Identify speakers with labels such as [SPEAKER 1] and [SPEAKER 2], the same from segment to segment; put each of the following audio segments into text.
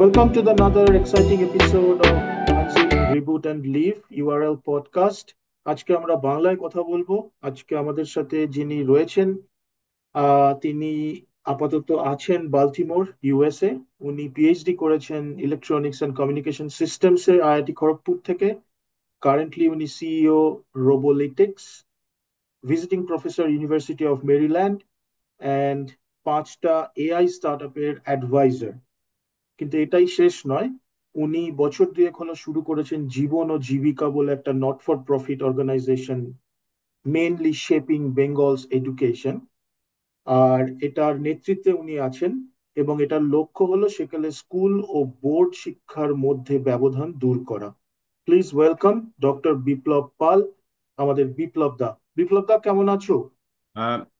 [SPEAKER 1] Welcome to another exciting episode of Unzip Reboot and Leave URL podcast. আজকে আমরা বাংলায় কথা বলবো। আজকে আমাদের সাথে যিনি রয়েছেন তিনি আপাতত আছেন বাল্টিমোর ইউএসএ। উনি পিএইচডি করেছেন ইলেকট্রনিক্স অ্যান্ড কমিউনিকেশন সিস্টেমসে আইআইটি খড়গপুর থেকে। কারেন্টলি উনি CEO Robolytics, visiting professor university of Maryland and 5টা এআই স্টার্টআপের অ্যাডভাইজার। কিন্তু এটাই শেষ নয়, উনি বছর দুয়েক হলো শুরু করেছেন জীবন ও জীবিকা বলে একটা not for profit organisation, mainly shaping Bengal's education. আর এটার নেতৃত্বে উনি আছেন এবং এটার লক্ষ্য হলো সেকালে স্কুল ও বোর্ড শিক্ষার মধ্যে ব্যবধান দূর করা। Please welcome doctor Biplab Pal, আমাদের বিপ্লব দা। বিপ্লব দা, কেমন আছো?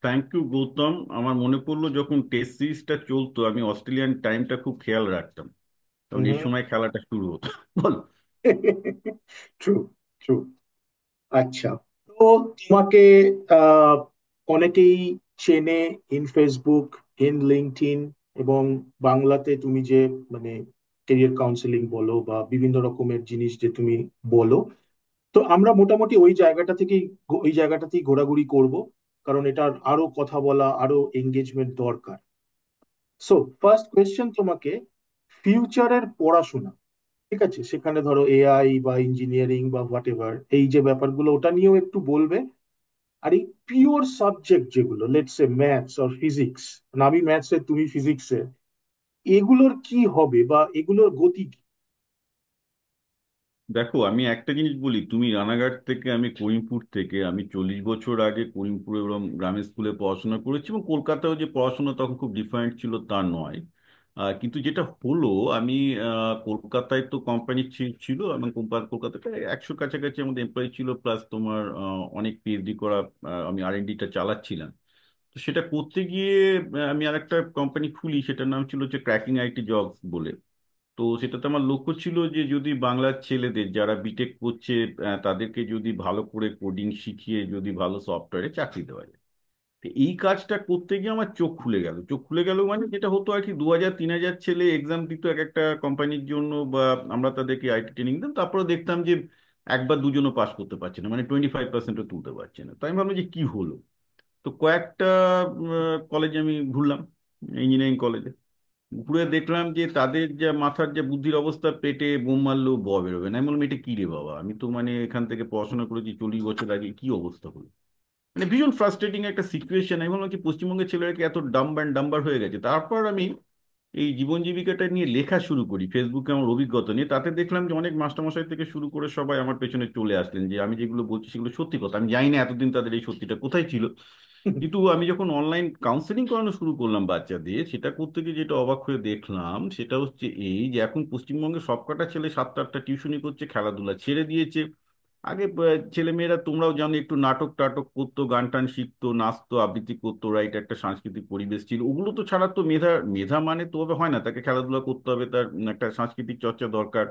[SPEAKER 2] Thank you Gautam. আমার মনে পড়লো যখন টেস্ট সিরিজটা চলতো আমি অস্ট্রেলিয়ান টাইমটা খুব খেয়াল রাখতাম, কারণ এই সময় খেলাটা শুরু হতো। বলো।
[SPEAKER 1] True, true. আচ্ছা, তো তোমাকে আহ, অনেকেই চেনে ইন ফেসবুক, ইন লিঙ্কডইন, এবং বাংলাতে তুমি যে মানে কেরিয়ার কাউন্সেলিং বলো বা বিভিন্ন রকমের জিনিস যে তুমি বলো। তো আমরা মোটামুটি ওই জায়গাটাতেই ঘোরাঘুরি করব, কারণ এটার আরো কথা বলা, আরো এঙ্গেজমেন্ট দরকার। সো ফার্স্ট কোয়েশ্চেন তোমাকে, ফিউচারের পড়াশোনা, ঠিক আছে, সেখানে ধরো এআই বা ইঞ্জিনিয়ারিং বা হোয়াট এভার, এই যে ব্যাপারগুলো ওটা নিয়েও একটু বলবে। আর এই পিওর সাবজেক্ট যেগুলো, let's say maths or physics, আমি ম্যাথসের তুমি ফিজিক্সের, এগুলোর কি হবে বা এগুলোর গতি কি?
[SPEAKER 2] দেখো, আমি একটা জিনিস বলি, তুমি রানাঘাট থেকে, আমি করিমপুর থেকে। আমি 40 বছর আগে করিমপুরে ওরকম গ্রামের স্কুলে পড়াশোনা করেছি, এবং কলকাতাও যে পড়াশোনা তখন খুব ডিফারেন্ট ছিল তা নয়। কিন্তু যেটা হলো, আমি কলকাতায় তো কোম্পানি ছিল, এবং কলকাতাতে 100 কাছাকাছি আমাদের এমপ্লয়ি ছিল, প্লাস তোমার অনেক পিএইচডি করা। আমি আর&ডিটা চালাচ্ছিলাম। তো সেটা করতে গিয়ে আমি আরেকটা কোম্পানি খুলি, সেটার নাম ছিল হচ্ছে ক্র্যাকিং আইটি জবস বলে। তো সেটাতে আমার লক্ষ্য ছিল যে যদি বাংলার ছেলেদের যারা বিটেক করছে, তাদেরকে যদি ভালো করে কোডিং শিখিয়ে যদি ভালো সফটওয়্যারে চাকরি দেওয়া যায়। তো এই কাজটা করতে গিয়ে আমার চোখ খুলে গেল। চোখ খুলে গেল মানে যেটা হতো আর কি, 2000 3000 ছেলে এক্সাম দিত এক একটা কোম্পানির জন্য, বা আমরা তাদেরকে আইটি ট্রেনিং দিতাম, তারপরে দেখতাম যে একবার দুজনও পাস করতে পারছে না, মানে 25%-ও তুলতে পারছে না। তাই আমি ভাবলাম যে কি হলো। তো কয়েকটা কলেজে আমি ঘুরলাম, ইঞ্জিনিয়ারিং কলেজে। ঘুরে দেখলাম যে তাদের যা মাথার যে বুদ্ধির অবস্থা, পেটে বোম মারলেও ব বেরোবে না। আমি বললাম, এটা কি রে বাবা, আমি তো মানে এখান থেকে পড়াশোনা করেছি 40 বছর আগে, কি অবস্থা হলো। মানে ভীষণ ফ্রাস্ট্রেটিং একটা সিচুয়েশন। আমি বললাম কি, পশ্চিমবঙ্গের ছেলেরা কি এত ডাম্ব অ্যান্ড ডাম্বার হয়ে গেছে? তারপর আমি এই জীবন জীবিকাটা নিয়ে লেখা শুরু করি ফেসবুকে আমার অভিজ্ঞতা নিয়ে। তাতে দেখলাম যে অনেক মাস্টারমশাই থেকে শুরু করে সবাই আমার পেছনে চলে আসলেন, যে আমি যেগুলো বলছি সেগুলো সত্যি কথা। আমি জানি না এতদিন তাদের এই সত্যিটা কোথায় ছিল। কিন্তু আমি যখন অনলাইন কাউন্সেলিং করানো শুরু করলাম বাচ্চাদের, সেটা করতে গিয়ে যেটা অবাক হয়ে দেখলাম সেটা হচ্ছে এই যে এখন পশ্চিমবঙ্গে সবকটা ছেলে 7টা 8টা টিউশনি করছে, খেলাধুলা ছেড়ে দিয়েছে। আগে ছেলে মেয়েরা তোমরাও জানো একটু নাটক টাটক করতো, গান টান শিখতো, নাচতো, আবৃত্তি করতো, রাইট, একটা সাংস্কৃতিক পরিবেশ ছিল। ওগুলো তো ছাড়া তো মেধা, মেধা মানে তো হবে হয় না, তাকে খেলাধুলা করতে হবে, তার একটা সাংস্কৃতিক চর্চা দরকার,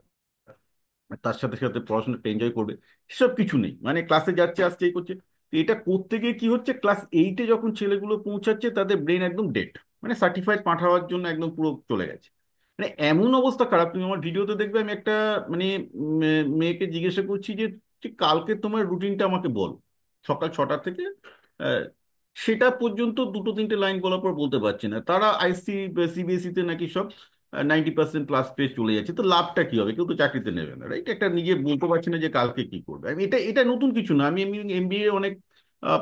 [SPEAKER 2] তার সাথে সাথে পড়াশোনাটা এনজয় করবে। সেসব কিছু নেই, মানে ক্লাসে যাচ্ছে আসছে এই করছে। তো এটা করতে গিয়ে কি হচ্ছে, ক্লাস 8-এ যখন ছেলেগুলো পৌঁছাচ্ছে তাদের ব্রেন একদম ডেড, মানে সার্টিফাইড পাঠাবার জন্য একদম পুরো চলে গেছে। মানে এমন অবস্থা খারাপ, তুমি আমার ভিডিওতে দেখবে। আমি একটা মানে মেয়েকে জিজ্ঞাসা করছি যে যে কালকে তোমার রুটিনটা আমাকে বল, সকাল 6টা থেকে আহ, সেটা পর্যন্ত 2-3টে লাইন বলার পর বলতে পারছে না। তারা সিবিএসই তে নাকি সব 90% প্লাস পেয়ে চলে যাচ্ছে। তো লাভটা কি হবে? কেউ তো চাকরিতে নেবে না, রাইট? একটা নিজে বলতে পারছি না যে কালকে কি করবে। আমি এটা এটা নতুন কিছু না। আমি এমবিএ অনেক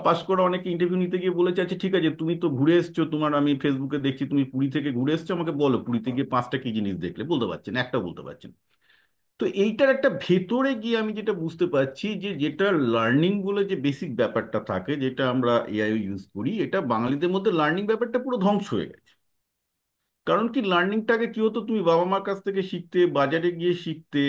[SPEAKER 2] পাস করা অনেকে ইন্টারভিউ নিতে গিয়ে বলেছে, আচ্ছা ঠিক আছে, তুমি তো ঘুরে এসছো, তোমার আমি ফেসবুকে দেখছি তুমি পুরী থেকে ঘুরে এসছো, আমাকে বলো পুরীতে গিয়ে 5টা কি জিনিস দেখলে। বলতে পারছেন, একটা বলতে পারছেন। তো এইটার একটা ভেতরে গিয়ে আমি যেটা বুঝতে পারছি যে যেটা লার্নিং বলে যে বেসিক ব্যাপারটা থাকে, যেটা আমরা এআই ইউজ করি, এটা বাঙালিদের মধ্যে লার্নিং ব্যাপারটা পুরো ধ্বংস হয়ে গেছে। কারণ কি, লার্নিংটাকে কি হতো, তুমি বাবা মার কাছ থেকে শিখতে, বাজারে গিয়ে শিখতে,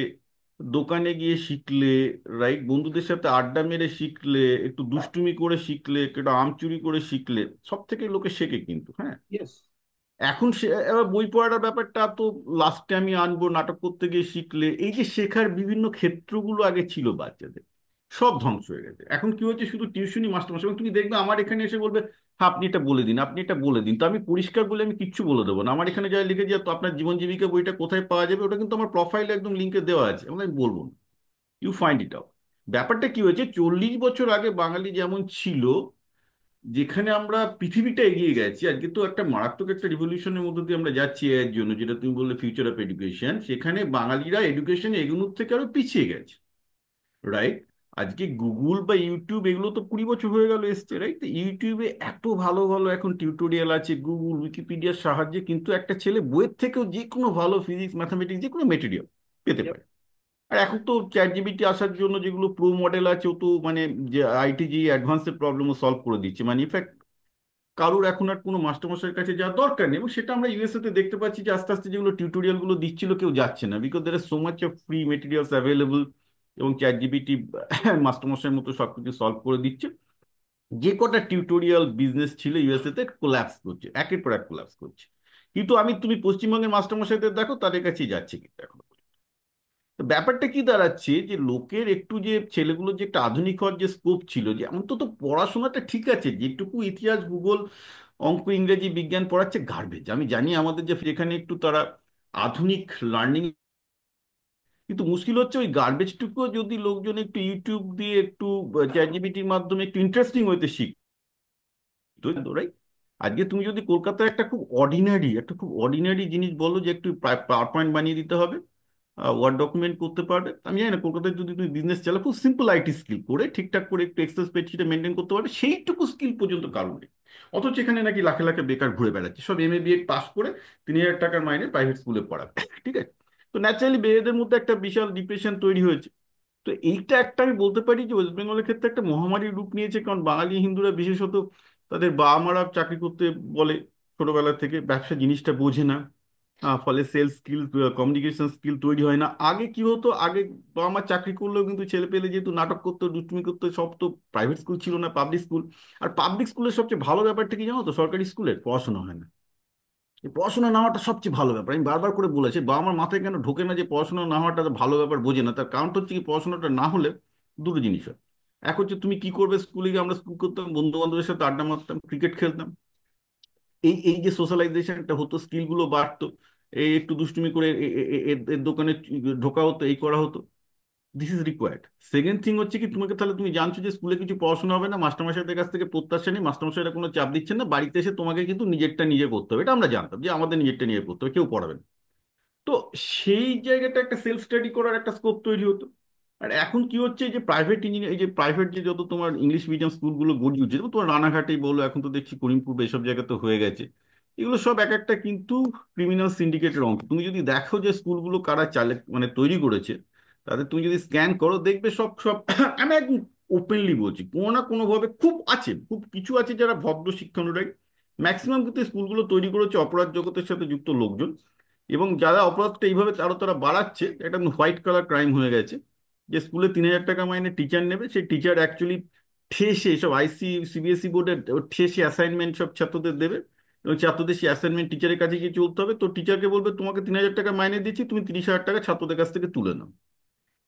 [SPEAKER 2] দোকানে গিয়ে শিখলে, রাইট, বন্ধুদের সাথে আড্ডা মেরে শিখলে, একটু দুষ্টুমি করে শিখলে, একটু আম চুরি করে শিখলে, সব থেকে লোকে শেখে কিন্তু, হ্যাঁ।
[SPEAKER 1] ইয়েস।
[SPEAKER 2] এখন সে এবার বই পড়ার ব্যাপারটা তো লাস্টে আমি আনবো, নাটক করতে গিয়ে শিখলে। এই যে শেখার বিভিন্ন ক্ষেত্রগুলো আগে ছিল বাচ্চাদের, সব ধ্বংস হয়ে গেছে। এখন কি হচ্ছে, শুধু টিউশনি মাস্টারমশাই, এবং তুমি দেখবে আমার এখানে এসে বলবে, হ্যাঁ আপনি এটা বলে দিন, আপনি এটা বলে দিন। তো আমি পরিষ্কার বলে আমি কিচ্ছু বলে দেবো না। আমার এখানে যা লিখে যে তো আপনার জীবন জীবিকা বইটা কোথায় পাওয়া যাবে, ওটা কিন্তু আমার প্রোফাইলে একদম লিঙ্কে দেওয়া আছে, এবং আমি বলবো না, ইউ ফাইন্ড ইট আউট। ব্যাপারটা কি হয়েছে, 40 বছর আগে বাঙালি যেমন ছিল, যেখানে আমরা পৃথিবীটা এগিয়ে গেছি, আজকে তো একটা মারাত্মক একটা রিভলিউশনের মধ্যে দিয়ে আমরা যাচ্ছি এর জন্য, যেটা তুমি বললে ফিউচার অফ এডুকেশন, সেখানে বাঙালিরা এডুকেশনে এগুলোর থেকে আরো পিছিয়ে গেছে, রাইট? আজকে গুগল বা ইউটিউব এগুলো তো 20 বছর হয়ে গেল এসছে, রাইট? তো ইউটিউবে এত ভালো ভালো এখন টিউটোরিয়াল আছে, গুগল উইকিপিডিয়ার সাহায্যে কিন্তু একটা ছেলে বইয়ের থেকেও যে কোনো ভালো ফিজিক্স ম্যাথামেটিক্স যে কোনো মেটেরিয়াল পেতে
[SPEAKER 1] Yep.
[SPEAKER 2] পারে। আর এখন তো চ্যাট জিপিটি আসার জন্য যেগুলো প্রো মডেল আছে, ও তো মানে যে আইটি যে অ্যাডভান্সের প্রবলেমও সলভ করে দিচ্ছে, মানে ইনফ্যাক্ট কারোর এখন আর কোনো মাস্টারমশাইয়ের কাছে যাওয়ার দরকার নেই। এবং সেটা আমরা ইউএসএ তে দেখতে পাচ্ছি যে আস্তে আস্তে যেগুলো টিউটোরিয়াল গুলো দিচ্ছিল কেউ যাচ্ছে না, because there are so much of free materials available, এবং চ্যাট জিপিটি মাস্টারমশাইয়ের মতো সবকিছু সলভ করে দিচ্ছে। যে কটা টিউটোরিয়াল বিজনেস ছিল ইউএসএ তে কোল্যাপস করছে, একের পর এক কোল্যাপস করছে। কিন্তু তুমি পশ্চিমবঙ্গের মাস্টারমশাইদের দেখো, তাদের কাছেই যাচ্ছে কিন্তু এখন। তো ব্যাপারটা কি দাঁড়াচ্ছে, যে লোকের একটু যে ছেলেগুলো যে একটা আধুনিক হওয়ার যে স্কোপ ছিল, যে অন্তত পড়াশোনাটা ঠিক আছে, যেটুকু ইতিহাস ভূগোল অঙ্ক ইংরেজি বিজ্ঞান পড়াচ্ছে গার্বেজ, আমি জানি আমাদের যে এখানে একটু তারা আধুনিক লার্নিং, কিন্তু মুশকিল হচ্ছে ওই গার্বেজটুকুও যদি লোকজন একটু ইউটিউব দিয়ে একটু চ্যাট জিপিটির মাধ্যমে একটু ইন্টারেস্টিং হইতে শিখতো, রাইট? আজকে তুমি যদি কলকাতায় একটা খুব অর্ডিনারি জিনিস বলো, যে একটু পাওয়ার পয়েন্ট বানিয়ে দিতে হবে, ওয়ার্ড ডকুমেন্ট করতে পারবে, আমি জানি না, কলকাতায় যদি তুমি বিজনেস চালাও, খুব সিম্পল আইটি স্কিল করে ঠিকঠাক করে একটু এক্সেল স্প্রেডশিটে মেনটেন করতে পারবে, সেইটুকু স্কিল পর্যন্ত কারণ নেই। অথচ এখানে নাকি লাখে লাখে বেকার ঘুরে বেড়াচ্ছে, সব এমএ বিএড পাস করে 3,000 টাকার মাইনে প্রাইভেট স্কুলে পড়াবে, ঠিক আছে? তো ন্যাচারালি মেয়েদের মধ্যে একটা বিশাল ডিপ্রেশন তৈরি হয়েছে। তো এইটা একটা আমি বলতে পারি যে ওয়েস্ট বেঙ্গলের ক্ষেত্রে একটা মহামারী রূপ নিয়েছে, কারণ বাঙালি হিন্দুরা বিশেষত তাদের বাবা মারা চাকরি করতে বলে ছোটবেলা থেকে, ব্যবসা জিনিসটা বোঝে না। ফলে সেলস স্কিল, কমিউনিকেশন স্কিল তৈরি হয় না। আগে কি হতো, আগে বাবা মা চাকরি করলেও কিন্তু ছেলে পেলে যেহেতু নাটক করতো, দুষ্টুমি করতো, সব তো প্রাইভেট স্কুল ছিল না, পাবলিক স্কুল। আর পাবলিক স্কুলের সবচেয়ে ভালো ব্যাপারটা কি জানো তো, সরকারি স্কুলের পড়াশোনা হয় না। এই পড়াশোনা না হওয়াটা সবচেয়ে ভালো ব্যাপার, আমি বারবার করে বলেছি, বাবা আমার মাথায় কেন ঢোকে না যে পড়াশোনা না হওয়াটা তো ভালো ব্যাপার, বোঝে না। তার কারণটা হচ্ছে কি, পড়াশোনাটা না হলে দুটো জিনিস হয়। এক হচ্ছে তুমি কি করবে, স্কুলে গিয়ে আমরা স্কুল করতাম, বন্ধু বান্ধবের সাথে আড্ডা মারতাম, ক্রিকেট খেলতাম, এই এই যে সোশ্যালাইজেশনটা হতো, স্কিলগুলো বাড়তো, এই একটু দুষ্টুমি করে এর দোকানে ঢোকা হতো, এই করা হতো, this is required. Second thing হচ্ছে কি, তোমাকে তাহলে তুমি জানছো যে স্কুলে কিছু পড়াশোনা হবে না, মাস্টারমশাইদের কাছ থেকে প্রত্যাশা নেই, মাস্টারমশাইরা কোনো চাপ দিচ্ছেন না, বাড়িতে এসে তোমাকে কিন্তু নিজেরটা নিজে করতে হবে, এটা আমরা জানতাম যে আমাদের নিজেরটা নিজে করতে হবে, কেউ পড়াবে না। তো সেই জায়গাটা একটা সেলফ স্টাডি করার একটা স্কোপ তৈরি হতো। আর এখন কি হচ্ছে, যে প্রাইভেট ইঞ্জিনিয়ার, এই যে প্রাইভেট যে যত তোমার ইংলিশ মিডিয়াম স্কুলগুলো গড়ে উঠছে, যেমন তোমার রানাঘাটেই বলো, এখন তো দেখছি করিমপুর বা এসব জায়গাতে হয়ে গেছে, এগুলো সব এক একটা কিন্তু ক্রিমিনাল সিন্ডিকেটের অংশ। তুমি যদি দেখো যে স্কুলগুলো কারা চালে মানে তৈরি করেছে, তাদের তুমি যদি স্ক্যান করো দেখবে সব সব আমি একদম ওপেনলি বলছি, কোনো না কোনো ভাবে খুব আছে, খুব কিছু আছে যারা ভদ্র শিক্ষানুরাগী, ম্যাক্সিমাম কিন্তু স্কুলগুলো তৈরি করেছে অপরাধ জগতের সাথে যুক্ত লোকজন। এবং যারা অপরাধটা এইভাবে তারা বাড়াচ্ছে, এটা হোয়াইট কালার ক্রাইম হয়ে গেছে, যে স্কুলে 3,000 টাকা মাইনে টিচার নেবে, সেই টিচার অ্যাকচুয়ালি ঠেসে সব সিবিএসই বোর্ডের ঠেসে অ্যাসাইনমেন্ট সব ছাত্রদের দেবে, এবং ছাত্রদের সেই অ্যাসাইনমেন্ট টিচারের কাছে গিয়ে চলতে হবে, তো টিচারকে বলবে তোমাকে 3,000 টাকা মাইনে দিচ্ছি, তুমি 30,000 টাকা ছাত্রদের কাছ থেকে তুলে নাও।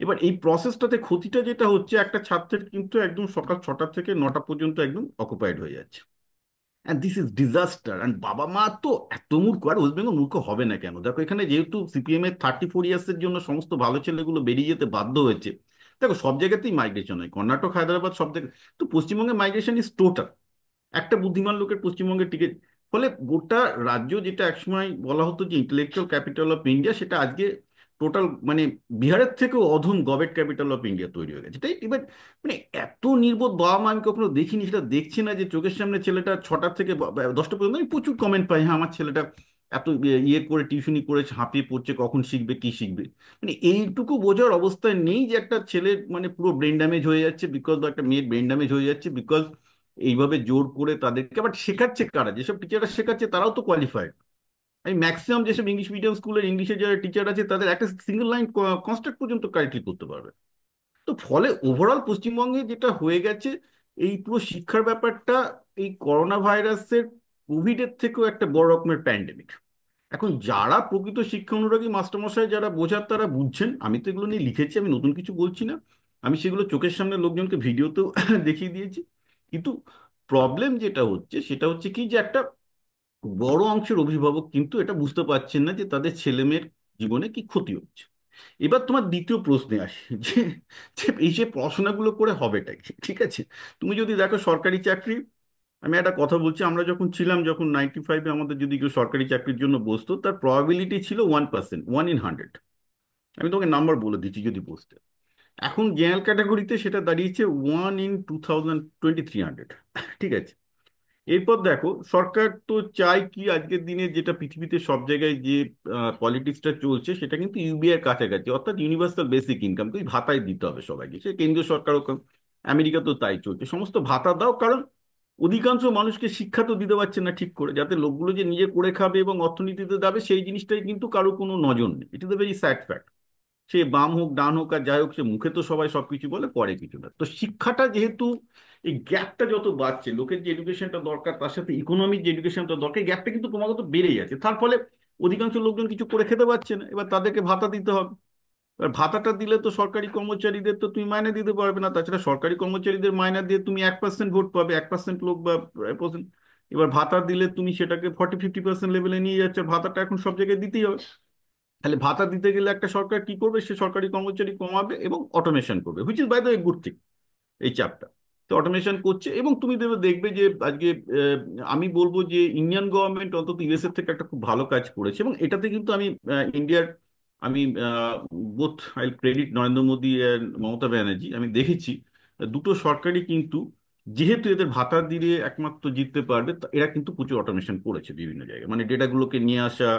[SPEAKER 2] এবার এই প্রসেসটাতে ক্ষতিটা যেটা হচ্ছে, একটা ছাত্রের কিন্তু একদম সকাল 6টা থেকে 9টা পর্যন্ত একদম অকুপাইড হয়ে যাচ্ছে। And this is disaster. And বাবা মা তো এত মূর্খ, আর ওয়েস্ট বেঙ্গল মূর্খ হবে না কেন? দেখো এখানে যেহেতু সিপিএম এর 34 ইয়ার্সের জন্য সমস্ত ভালো ছেলেগুলো বেরিয়ে যেতে বাধ্য হয়েছে। দেখো সব জায়গাতেই মাইগ্রেশন হয়, কর্ণাটক হায়দ্রাবাদ সব জায়গায়, তো পশ্চিমবঙ্গে মাইগ্রেশন ইজ টোটাল। একটা বুদ্ধিমান লোকের পশ্চিমবঙ্গে টিকে, ফলে গোটা রাজ্য, যেটা একসময় বলা হতো যে ইন্টেলেকচুয়াল ক্যাপিটাল অফ ইন্ডিয়া, সেটা আজকে টোটাল মানে বিহারের থেকেও অধম গভর্নমেন্ট ক্যাপিটাল অফ ইন্ডিয়া তৈরি হয়ে গেছে, তাই এবার মানে এত নির্বোধ বাবা মা আমি কখনো দেখিনি, সেটা দেখছি না যে চোখের সামনে ছেলেটা 6টা থেকে 10টা পর্যন্ত, আমি প্রচুর কমেন্ট পাই, হ্যাঁ আমার ছেলেটা এত ইয়ে করে টিউশনি করে হাঁপিয়ে পড়ছে, কখন শিখবে কি শিখবে, মানে এইটুকু বোঝার অবস্থায় নেই যে একটা ছেলের মানে পুরো ব্রেন ড্যামেজ হয়ে যাচ্ছে বিকজ, বা একটা মেয়ের ব্রেন ড্যামেজ হয়ে যাচ্ছে বিকজ এইভাবে জোর করে তাদেরকে। বাট শেখাচ্ছে কারা, যেসব টিচাররা শেখাচ্ছে তারাও তো কোয়ালিফাইড। আমি ম্যাক্সিমাম যেসব ইংলিশ মিডিয়াম স্কুলের ইংলিশের যারা টিচার আছে, তাদের একটা সিঙ্গেল লাইন কনস্ট্রাক্ট পর্যন্ত কারেক্টলি করতে পারবে। তো ফলে ওভারঅল পশ্চিমবঙ্গে যেটা হয়ে গেছে, এই পুরো শিক্ষার ব্যাপারটা এই করোনা ভাইরাসের কোভিডের থেকেও একটা বড় রকমের প্যান্ডেমিক। এখন যারা প্রকৃত শিক্ষা অনুরাগী মাস্টারমশাই যারা বোঝার, তারা বুঝছেন, আমি তো এগুলো নিয়ে লিখেছি, আমি নতুন কিছু বলছি না। আমি সেগুলো চোখের সামনে লোকজনকে ভিডিওতেও দেখিয়ে দিয়েছি। কিন্তু প্রবলেম যেটা হচ্ছে সেটা হচ্ছে কি, যে একটা বড় অংশের অভিভাবক কিন্তু এটা বুঝতে পারছেন না যে তাদের ছেলেমেয়ের জীবনে কি ক্ষতি হচ্ছে। এবার তোমার দ্বিতীয় প্রশ্নে আসি, যে যে এই যে পড়াশোনাগুলো করে হবেটা কি, ঠিক আছে? তুমি যদি দেখো সরকারি চাকরি, আমি একটা কথা বলছি, আমরা যখন ছিলাম, যখন 95-এ আমাদের যদি কেউ সরকারি চাকরির জন্য বসতো, তার প্রবাবিলিটি ছিল 1%, 1 in 100। আমি তোমাকে নাম্বার বলে দিচ্ছি যদি বসতে। এখন জেনারেল ক্যাটাগরিতে সেটা দাঁড়িয়েছে 1 in 2300। ঠিক আছে? এরপর দেখো, সরকার তো চায় কি, আজকের দিনে যেটা পৃথিবীতে সব জায়গায় যে পলিটিক্সটা চলছে, সেটা কিন্তু ইউবিআই কাছাকাছি, অর্থাৎ ইউনিভার্সাল বেসিক ইনকাম, তো এই ভাতাই দিতে হবে সবাইকে, সে কেন্দ্রীয় সরকারও আমেরিকা তো তাই চলছে, সমস্ত ভাতা দাও। কারণ অধিকাংশ মানুষকে শিক্ষা তো দিতে পারছে না ঠিক করে, যাতে লোকগুলো যে নিজে করে খাবে এবং অর্থনীতিতে যাবে, সেই জিনিসটাই কিন্তু কারো কোনো নজর নেই। It is the very sad fact. সে বাম হোক ডান হোক আর যাই হোক, সে মুখে তো সবাই সবকিছু বলে, করে কিছু না। তো শিক্ষাটা যেহেতু, এই গ্যাপটা যত বাড়ছে, লোকের যে এডুকেশনটা দরকার তার সাথে ইকোনমিক যে এডুকেশনটা দরকার, গ্যাপটা কিন্তু ক্রমাগত বেড়ে যাচ্ছে। তার ফলে অধিকাংশ লোকজন কিছু করে খেতে পারছে না, এবার তাদেরকে ভাতা দিতে হবে। এবার ভাতাটা দিলে তো সরকারি কর্মচারীদের তো তুমি মাইনে দিতে পারবে না, তাছাড়া সরকারি কর্মচারীদের মাইনে দিয়ে তুমি 1% ভোট পাবে, 1% লোক বা percent। এবার ভাতা দিলে তুমি সেটাকে 40-50% লেভেলে নিয়ে যাচ্ছে, ভাতাটা এখন সব জায়গায় দিতেই হবে। তাহলে ভাতা দিতে গেলে একটা সরকার কি করবে, সে সরকারি কর্মচারী কমাবে এবং অটোমেশন করবে, which is by the good thing. এই চাপটা তো অটোমেশন করছে, এবং তুমি দেখবে যে আজকে আমি বলবো যে ইন্ডিয়ান গভর্নমেন্ট অন্তত ইউএসএ থেকে একটা খুব ভালো কাজ করেছে, এবং এটাতে কিন্তু আমি ইন্ডিয়ার, আমি both I credit Narendra Modi আর মমতা ব্যানার্জি। আমি দেখেছি দুটো সরকারই কিন্তু, যেহেতু এদের ভাতা দিয়ে একমাত্র জিততে পারবে, এরা কিন্তু প্রচুর অটোমেশন করেছে বিভিন্ন জায়গায়, মানে ডেটাগুলোকে নিয়ে আসা।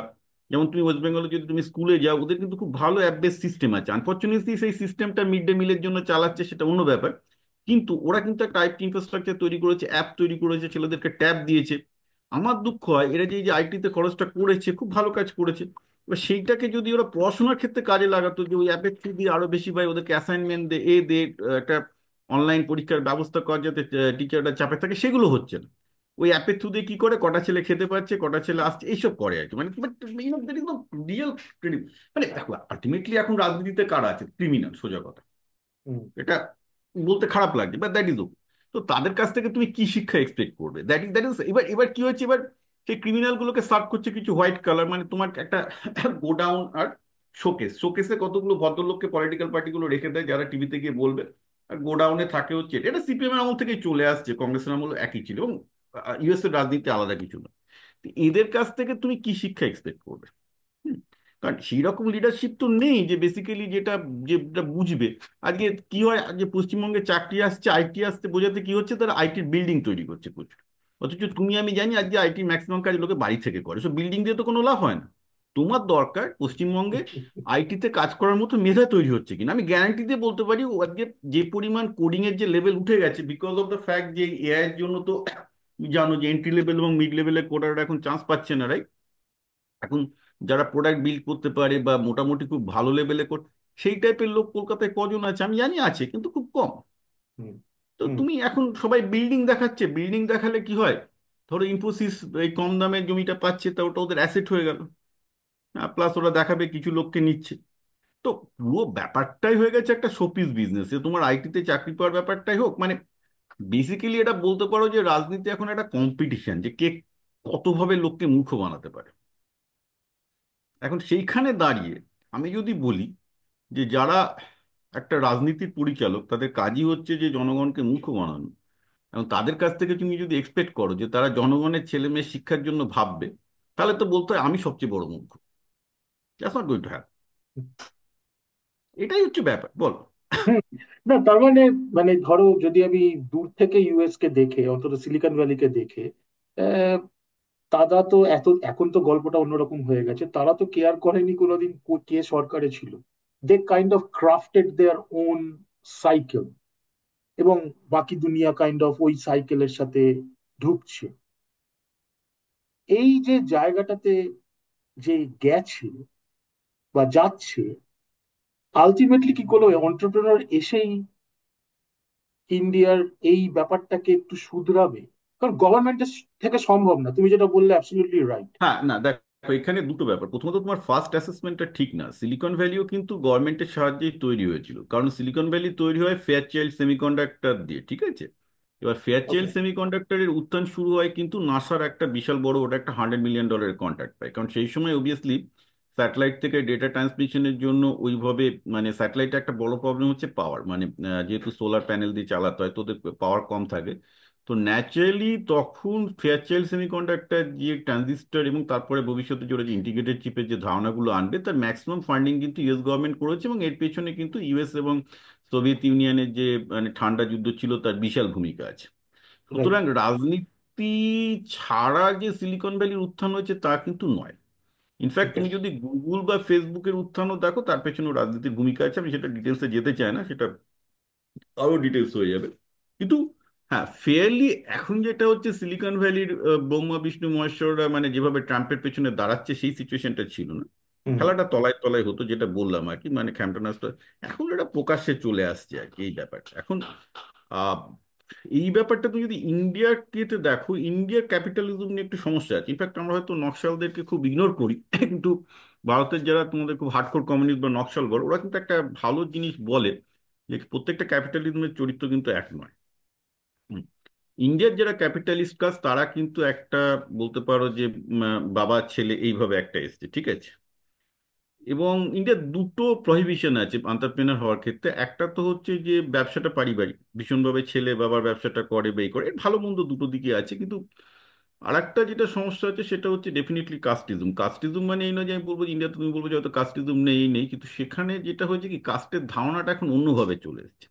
[SPEAKER 2] যেমন তুমি ওয়েস্ট বেঙ্গলে যদি তুমি স্কুলে যাও, ওদের কিন্তু খুব ভালো অ্যাপ বেস সিস্টেম আছে। আনফর্চুনেটলি সেই সিস্টেমটা মিড ডে মিলের জন্য চালাচ্ছে, সেটা অন্য ব্যাপার। কিন্তু ওরা কিন্তু একটা আইটি ইনফ্রাস্ট্রাকচার তৈরি করেছে, অ্যাপ তৈরি করেছে, ছেলেদেরকে ট্যাব দিয়েছে। আমার দুঃখ হয়, এরা যে এই যে আইটিতে খরচটা করেছে, খুব ভালো কাজ করেছে। এবার সেইটাকে যদি ওরা পড়াশোনার ক্ষেত্রে কাজে লাগাতো, যে ওই অ্যাপের থ্রু দিয়ে আরো বেশি ভাই ওদেরকে অ্যাসাইনমেন্ট দে, একটা অনলাইন পরীক্ষার ব্যবস্থা কর, যাতে টিচাররা চাপে থাকে, সেগুলো হচ্ছে না। ওই অ্যাপের থ্রু দিয়ে কি করে, কটা ছেলে খেতে পারছে, কটা ছেলে আসছে, এইসব করে আর কি। মানে রিয়েল, মানে দেখো, আলটিমেটলি এখন রাজনীতিতে কারা আছে? ক্রিমিনাল, সোজা কথা।
[SPEAKER 1] হুম।
[SPEAKER 2] এটা বলতে খারাপ লাগছে, বাট দ্যাট ইজ ওকে। তো তাদের কাছ থেকে তুমি কি শিক্ষা এক্সপেক্ট করবে? দ্যাট ইজ এবার এবার কি হচ্ছে, এবার সেই ক্রিমিনাল গুলোকে সার্ভ করছে কিছু হোয়াইট কালার, মানে তোমার একটা গোডাউন আর শোকেসে কতগুলো ভদ্রলোককে পলিটিক্যাল পার্টিগুলো রেখে দেয়, যারা টিভিতে গিয়ে বলবে। আর গোডাউনে থাকে হচ্ছে এটা সিপিএম এর আমল থেকেই চলে আসছে, কংগ্রেসের আমল একই ছিল, এবং ইউএস এর রাজনীতি আলাদা কিছু না। তো এদের কাছ থেকে তুমি কি শিক্ষা এক্সপেক্ট করবে? হুম। কারণ সেই রকম লিডারশিপ তো নেই, যে বেসিক্যালি যেটা বুঝবে। আজকে কি হয়, যে পশ্চিমবঙ্গে চাকরি আসছে, আইটি আসছে, বোঝাতে কি হচ্ছে, তারা আইটির বিল্ডিং তৈরি করছে প্রচুর। অথচ তুমি আমি জানি আজকে আইটি ম্যাক্সিমাম কাজ লোকে বাড়ি থেকে করে, সব বিল্ডিং দিয়ে তো কোনো লাভ হয় না। তোমার দরকার পশ্চিমবঙ্গে আইটিতে কাজ করার মতো মেধা তৈরি হচ্ছে কিনা। আমি গ্যারান্টি দিয়ে বলতে পারি, ও আজকে যে পরিমাণ কোডিং এর যে লেভেল উঠে গেছে, বিকজ অফ দ্য ফ্যাক্ট যে এআই এর জন্য তো তুমি জানো যে এন্ট্রি লেভেল এবং মিড লেভেলের কোডাররা এখন চান্স পাচ্ছে না, রাইট? এখন যারা প্রোডাক্ট বিল্ড করতে পারে বা মোটামুটি খুব ভালো লেভেলে সেই টাইপের লোক কলকাতায় কজন আছে আমি জানি, আছে কিন্তু খুব কম।
[SPEAKER 1] হুম।
[SPEAKER 2] তো
[SPEAKER 1] হুম।
[SPEAKER 2] তুমি এখন সবাই বিল্ডিং দেখাচ্ছে, বিল্ডিং দেখালে কি হয়? ধরো ইনফোসিস এই কম দামে জমিটা পাচ্ছে, তা ওটা ওদের অ্যাসেট হয়ে গেল। প্লাস ওরা দেখাবে কিছু লোককে নিচ্ছে। তো পুরো ব্যাপারটাই হয়ে গেছে একটা শোপিস বিজনেস। তোমার আইটিতে চাকরি পাওয়ার ব্যাপারটাই হোক, মানে বেসিক্যালি এটা বলতে পারো যে রাজনীতি এখন একটা কম্পিটিশন, যে কে কতভাবে লোককে মূর্খ বানাতে পারে। এখন সেইখানে দাঁড়িয়ে আমি যদি বলি যে যারা একটা রাজনীতির পরিচালক, তাদের কাজই হচ্ছে যে জনগণকে মূর্খ বানানো, এবং তাদের কাছ থেকে তুমি যদি এক্সপেক্ট করো যে তারা জনগণের ছেলে মেয়ের শিক্ষার জন্য ভাববে, তাহলে তো বলতে হয় আমি সবচেয়ে বড় মূর্খ। That's not going to happen. এটাই হচ্ছে ব্যাপার, বলো।
[SPEAKER 1] হুম। না, তার মানে, মানে ধরো যদি আমি দূর থেকে ইউএস কে দেখে, অন্তত সিলিকন ভ্যালিকে দেখে, আহ, তারা তো এখন তো গল্পটা অন্যরকম হয়ে গেছে, তারা তো কেয়ার করেনি কোনোদিন কে সরকারে ছিল। They kind of crafted their own cycle, এবং বাকি দুনিয়া কাইন্ড অফ ওই সাইকেলের সাথে ঢুকছে। এই যে জায়গাটাতে যে গেছে বা যাচ্ছে, আলটিমেটলি কি কোনো এন্টারপ্রেনার এসেই ইন্ডিয়ার এই ব্যাপারটাকে একটু শুধরাবে? কারণ গভর্নমেন্টের থেকে সম্ভব না, তুমি যেটা বললে অ্যাবসলিউটলি রাইট।
[SPEAKER 2] হ্যাঁ, না, দেখ, তো এখানে দুটো ব্যাপার। প্রথমত তোমার ফার্স্ট অ্যাসেসমেন্টটা ঠিক না। সিলিকন ভ্যালিও কিন্তু গভর্নমেন্টের সাহায্যেই তৈরি হয়েছিল, কারণ সিলিকন ভ্যালি তৈরি হয় ফেয়ারচাইল্ড সেমিকন্ডাক্টর দিয়ে, ঠিক আছে? এবার
[SPEAKER 1] ওকে।
[SPEAKER 2] ফেয়ারচাইল্ড সেমিকন্ডাক্টরের উত্থান শুরু হয় কিন্তু নাসার একটা বিশাল বড়, ওটা একটা $100 মিলিয়ন কন্ট্রাক্ট পায়, কারণ সেই সময় অবভিয়াসলি স্যাটেলাইট থেকে ডেটা ট্রান্সমিশনের জন্য ওইভাবে, মানে স্যাটেলাইটে একটা বড় প্রবলেম হচ্ছে পাওয়ার, মানে যেহেতু সোলার প্যানেল দিয়ে চালাতে হয় তো ওদের পাওয়ার কম থাকে। তো ন্যাচারালি তখন ফেয়ারচাইল্ড সেমিকন্ডাক্টর যে ট্রানজিস্টর এবং তারপরে ভবিষ্যতে জোরে যে ইন্টিগ্রেটেড চিপের যে ধারণাগুলো আনবে, তার ম্যাক্সিমাম ফান্ডিং কিন্তু ইউএস গভর্নমেন্ট করেছে, এবং এর পেছনে কিন্তু ইউএস এবং সোভিয়েত ইউনিয়নের যে মানে ঠান্ডা যুদ্ধ ছিল তার বিশাল ভূমিকা আছে।
[SPEAKER 1] রাইট।
[SPEAKER 2] সুতরাং রাজনীতি ছাড়া যে সিলিকন ভ্যালির উত্থান হয়েছে তা কিন্তু নয়। ইনফ্যাক্ট
[SPEAKER 1] ওকে।
[SPEAKER 2] তুমি যদি গুগল বা ফেসবুকের উত্থানও দেখো, তার পেছনেও রাজনীতির ভূমিকা আছে। আমি সেটা ডিটেলসে যেতে চাই না, সেটা আরো ডিটেলস হয়ে যাবে। কিন্তু হ্যাঁ, ফেয়ারলি এখন যেটা হচ্ছে সিলিকন ভ্যালির ব্রহ্মা বিষ্ণু মহেশ্বররা মানে যেভাবে ট্রাম্পের পেছনে দাঁড়াচ্ছে, সেই সিচুয়েশনটা ছিল না।
[SPEAKER 1] হুম।
[SPEAKER 2] খেলাটা তলায় তলায় হতো, যেটা বললাম আর কি, মানে খ্যাম্পটনাসটা এখন এটা প্রকাশ্যে চলে আসছে আর কি, এই ব্যাপারটা এখন। আহ, এই ব্যাপারটা তুমি যদি ইন্ডিয়ার কেতে দেখো, ইন্ডিয়ার ক্যাপিটালিজম নিয়ে একটু সমস্যা আছে। ইনফ্যাক্ট আমরা হয়তো নকশালদেরকে খুব ইগনোর করি, কিন্তু ভারতের যারা তোমাদের খুব হার্ডকোর কমিউনিস্ট বা নকশাল বল, ওরা কিন্তু একটা ভালো জিনিস বলে, যে প্রত্যেকটা ক্যাপিটালিজমের চরিত্র কিন্তু এক নয়। হুম। ইন্ডিয়ার যারা ক্যাপিটালিস্ট কাজ তারা কিন্তু একটা, বলতে পারো যে বাবা ছেলে এইভাবে একটা এসছে, ঠিক আছে? এবং ইন্ডিয়ার দুটো প্রহিবিশন আছে এন্টারপ্রেনার হওয়ার ক্ষেত্রে। একটা তো হচ্ছে যে ব্যবসাটা পারিবারিক, ভীষণভাবে ছেলে বাবার ব্যবসাটা করে বে করে, এর ভালো মন্দ দুটো দিকে আছে। কিন্তু আরেকটা যেটা সমস্যা আছে সেটা হচ্ছে ডেফিনেটলি কাস্টিজম। কাস্টিজম মানে এই নয় যে আমি বলবো যে ইন্ডিয়াতে তুমি বলবো যে হয়তো কাস্টিজম নেই, নেই, কিন্তু সেখানে যেটা হয়েছে কি, কাস্টের ধারণাটা এখন অন্যভাবে চলে এসেছে।